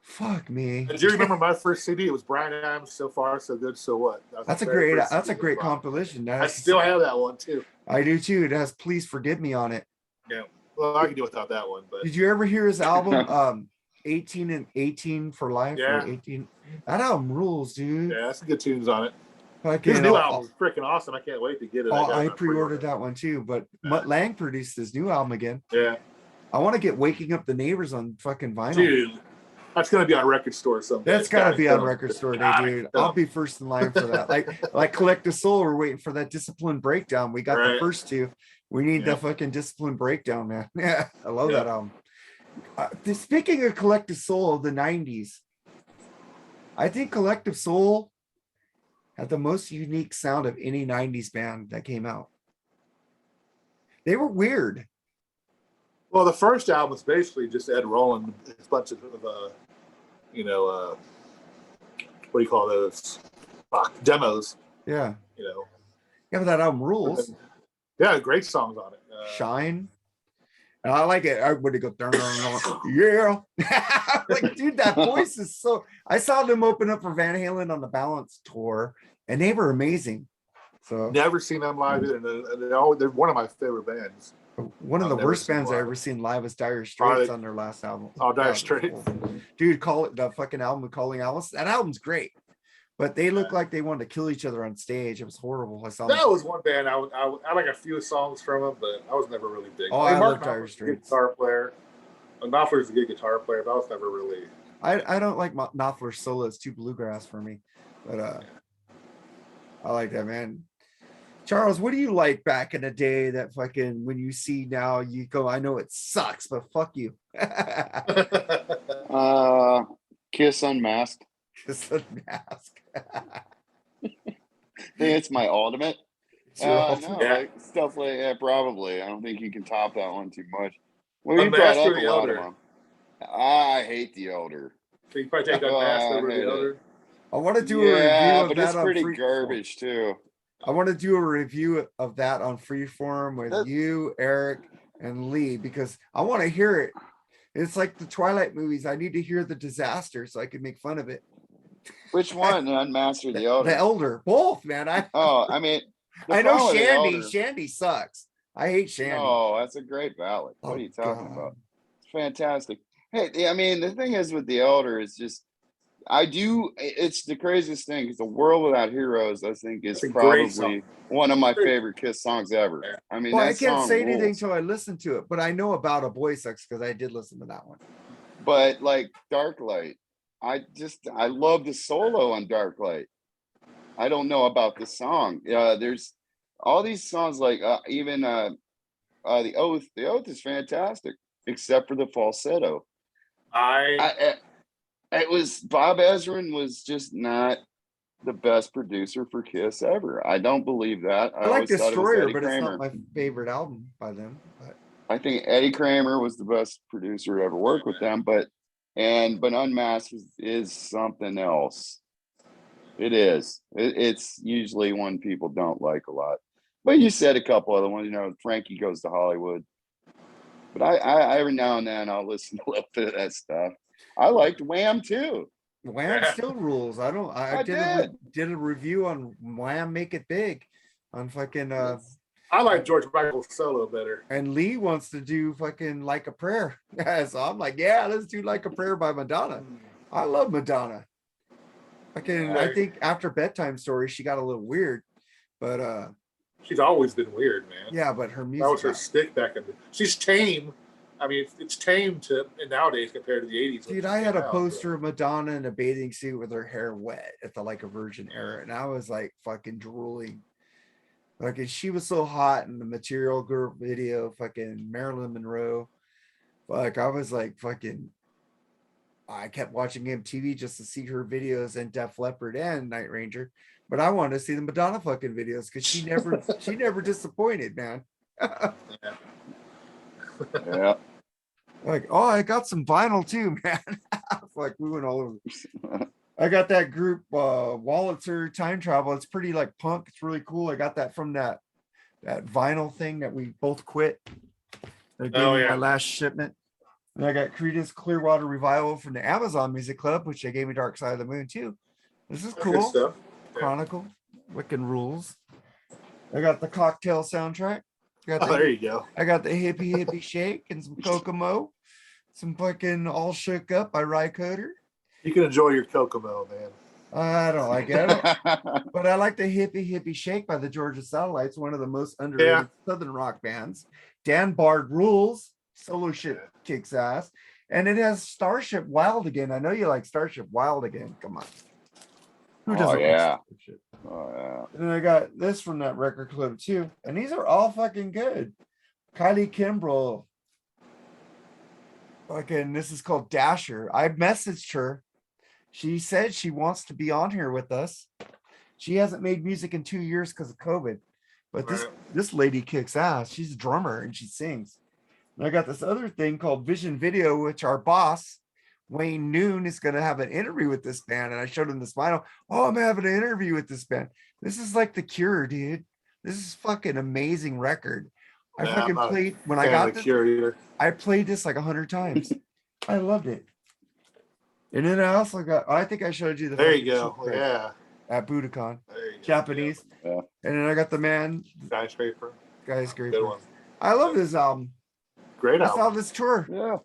fuck me. Do you remember my first CD? It was Bryan Adams, So Far, So Good, So What. That's a great compilation. I still have that one too. I do too. It has Please Forgive Me on it. Yeah. Well, I can do without that one, but Did you ever hear his album 18 and 18 for Life? Yeah. Or 18. That album rules, dude. yeah, that's some good tunes on it. Fucking, His new album is freaking awesome. I can't wait to get it. I pre-ordered that one too, but Mutt Lang produced his new album again. Yeah, I want to get Waking Up the Neighbors on fucking vinyl. dude, that's gonna be on Record Store someday. That's gotta be on come. Record Store Day, Gotta dude. come. I'll be first in line for that. Like Collect the Soul, we're waiting for that Discipline Breakdown. We got the Right. first two. We need the Yep. fucking Discipline Breakdown, man. Yeah, I love Yep. that album. Speaking of Collective Soul of the 90s, I think Collective Soul had the most unique sound of any 90s band that came out. They were weird. Well, the first album is basically just Ed Roland, a bunch of what do you call those? Demos. Yeah. You know. Yeah, but that album rules. Yeah, great songs on it. Shine. And I like it. Everybody go, yeah. Like, dude, that voice is so. I saw them open up for Van Halen on the Balance tour, and they were amazing. So Never seen them live either. And they're one of my favorite bands. one of the I've never worst seen bands I live. ever seen live was Dire Straits on their last album. Oh, Dire Straits. Dude, call it the fucking album Calling Alice. That album's great, but they look like they wanted to kill each other on stage. It was horrible. I saw them. That was one band I like a few songs from them, but I was never really big. Oh, Like, I Mark love Dire Knopfler's a good Straits. guitar player. Knopfler's a good guitar player, but I was never really. I don't like Knopfler's solo. It's too bluegrass for me, but I like that, man. Charles, what do you like back in the day that fucking when you see now you go, I know it sucks, but fuck you. Kiss Unmasked. Just a mask. I think it's my ultimate. It's your No, ultimate. like stuff like that, probably. I don't think you can top that one too much. Well, you brought Unmasked up or a The lot of Elder? them. I hate The Elder. So you probably take Oh, Unmasked I over hate The it. Elder. I want to do a review Yeah, of but that it's on pretty Freeform. garbage too. I want to do a review of that on Freeform with That- you, Eric, and Lee because I want to hear it. It's like the Twilight movies. I need to hear the disaster so I can make fun of it. Which one? Unmasked or The Elder? The Elder, both, man. Oh, I mean, the I know problem with The Shandy. Elder- Shandy sucks. I hate Shandy. No, that's a great ballad. What Oh, are you talking God. about? It's fantastic. Hey, I mean, the thing is with The Elder is just, it's the craziest thing because The World Without Heroes, I think, is It's a great probably song. one of my favorite Kiss songs ever. Yeah. I mean, Well, I that can't song say anything rules. until I listen to it, but I know About a Boy Sucks because I did listen to that one. But like Dark Light, I love the solo on Dark Light. I don't know about the song. There's all these songs like even The Oath. The Oath is fantastic, except for the falsetto. It was Bob Ezrin was just not the best producer for Kiss ever. I don't believe that. I like always thought it was Destroyer, Eddie but it's Kramer. not my favorite album by them. But I think Eddie Kramer was the best producer to ever work with them, but Unmasked is something else. It is. It's usually one people don't like a lot. But you said a couple other ones, Frankie Goes to Hollywood. But I every now and then I'll listen to a little bit of that stuff. I liked Wham too. Wham still rules. I did a review on Wham Make It Big on fucking I like George Michael's solo better. and Lee wants to do fucking Like a Prayer. So I'm like, yeah, let's do Like a Prayer by Madonna. I love Madonna. I think after Bedtime Story, she got a little weird, but she's always been weird, man. yeah, but her music. That was her stick back in the. She's tame. I mean, it's tame to nowadays compared to the 80s. Dude, I had a poster of Madonna in a bathing suit with her hair wet at the Like a Virgin era, and I was like fucking drooling. Like, and she was so hot in the Material Girl video, fucking Marilyn Monroe. Like, I was like fucking. I kept watching MTV just to see her videos and Def Leppard and Night Ranger, but I wanted to see the Madonna fucking videos because she never disappointed, man. Yeah. Like, oh, I got some vinyl too, man. Like, we went all over. I got that group Wallitzer Time Travel. It's pretty like punk. It's really cool. I got that from that vinyl thing that we both quit. They gave me my last shipment. And I got Creedence Clearwater Revival from the Amazon Music Club, which they gave me Dark Side of the Moon too. This is cool. Good stuff. Chronicle, Wiccan Rules. I got the Cocktail soundtrack. There you go. I got the Hippie Shake and some Kokomo. Some fucking All Shook Up by Rycoder. You can enjoy your Kokomo, man. I don't like it. But I like the Hippie Shake by the Georgia Satellites, one of the most underrated Southern rock bands. Dan Bard rules. Solo shit kicks ass. And it has Starship Wild Again. I know you like Starship Wild Again. Come on. Who doesn't like Starship? Oh, yeah. And then I got this from that record club too. And these are all fucking good. Kylie Kimbrell. Fucking, this is called Dasher. I messaged her. She said she wants to be on here with us. She hasn't made music in 2 years because of COVID. But this lady kicks ass. She's a drummer and she sings. And I got this other thing called Vision Video, which our boss, Wayne Noon, is going to have an interview with this band. And I showed him this vinyl. Oh, I'm having an interview with this band. This is like The Cure, dude. This is fucking amazing record. I fucking played when I got this. I played this like 100 times. I loved it. And then I also got, I think I showed you the. There you go. Yeah. At Budokan. Japanese. Yeah. And then I got the man. Skyscraper. Good one. I love this album. Great album. I saw this tour. Yeah.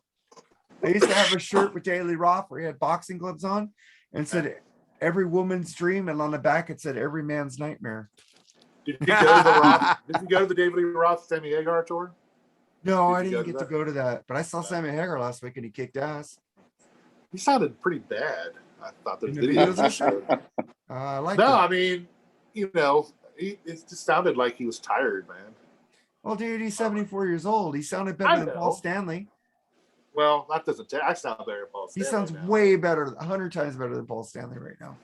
I used to have a shirt with Daily Roth where he had boxing gloves on and said every woman's dream, and on the back it said every man's nightmare. Did you go to the Roth? Did you go to the David Lee Roth Sammy Hagar tour? No, I didn't get to go to that. But I saw Sammy Hagar last week and he kicked ass. He sounded pretty bad. I thought the videos. I like no, that. I mean, you know, It just sounded like he was tired, man. Well, dude, he's 74 years old. He sounded better I than Paul know. Stanley. Well, that doesn't. I sound better than Paul He Stanley sounds now. way better, 100 times better than Paul Stanley right now.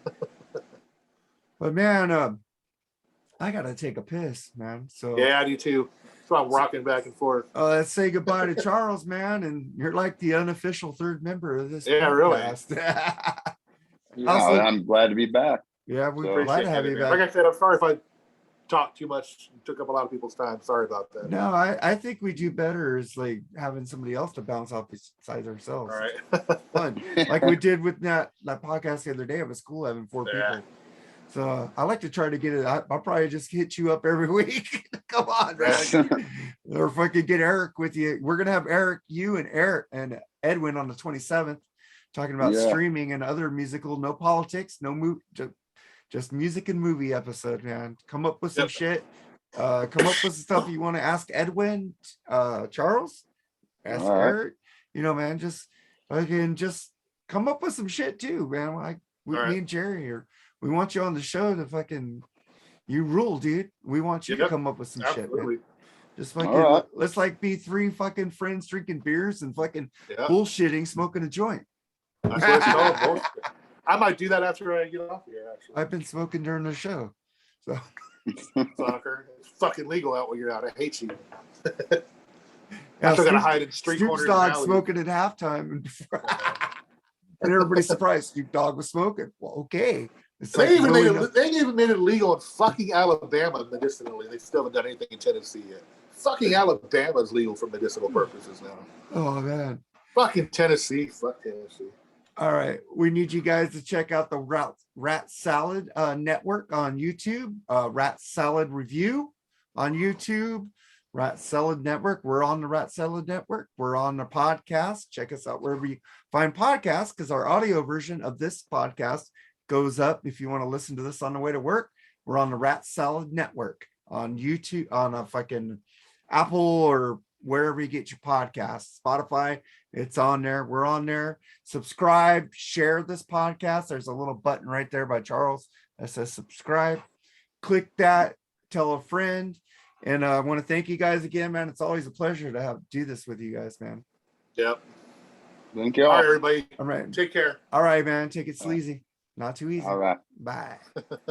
But man, I gotta take a piss, man. So Yeah, I do too. So I'm rocking back and forth. let's say goodbye to Charles, man. And you're like the unofficial third member of this Yeah, really. podcast. Yeah, Also- I'm glad to be back. Yeah, we're So- glad to have you man. back. Like I said, I'm sorry if I talked too much and took up a lot of people's time. Sorry about that. No, I think we do better is like having somebody else to bounce off besides ourselves. All right. Fun. Like we did with that podcast the other day. It was cool having 4 Yeah. people. So I like to try to get it. I'll probably just hit you up every week. Come on, man. Or fucking get Eric with you. We're gonna have Eric, you and Eric and Edwin on the 27th, talking about Yeah. streaming and other musical, no politics, no movie, just music and movie episode, man. Come up with some Yep. shit. Come up with some stuff you want to ask Edwin, Charles, ask All right. Eric. You know, man, just come up with some shit too, man. Like All right. me and Jerry, or we want you on the show to fucking, you rule, dude. We want you to Yep. come up with some shit, man. Absolutely. Just fucking, All right. let's like be 3 fucking friends drinking beers and fucking Yeah. bullshitting, smoking a joint. That's what it's called. Bullshit. I might do that after I get off here, actually. I've been smoking during the show. So Fucker. It's fucking legal out when you're out. I hate you. yeah, I still gotta Snoop- hide in street Snoop corners. Dogg and alleys. smoking at halftime, and everybody's surprised Snoop Dogg was smoking. Well, okay. It's They like even really made it. They even made it illegal in fucking Alabama medicinally. They still haven't done anything in Tennessee yet. Fucking Alabama is legal for medicinal purposes now. oh man. Fucking Tennessee. Fuck Tennessee. All right, we need you guys to check out the Rat Salad Network on YouTube. Rat Salad Review on YouTube. Rat Salad Network. We're on the Rat Salad Network. We're on the podcast. Check us out wherever you find podcasts, because our audio version of this podcast goes up if you want to listen to this on the way to work. We're on the Rat Salad Network on YouTube, on a fucking Apple or wherever you get your podcasts. Spotify, it's on there. We're on there. Subscribe, share this podcast. There's a little button right there by Charles that says subscribe. Click that, tell a friend. And I want to thank you guys again, man. It's always a pleasure to do this with you guys, man. Yep. Thank you. All right, everybody. All right. Take care. All right, man. Take it sleazy. Not too easy. All right. Bye.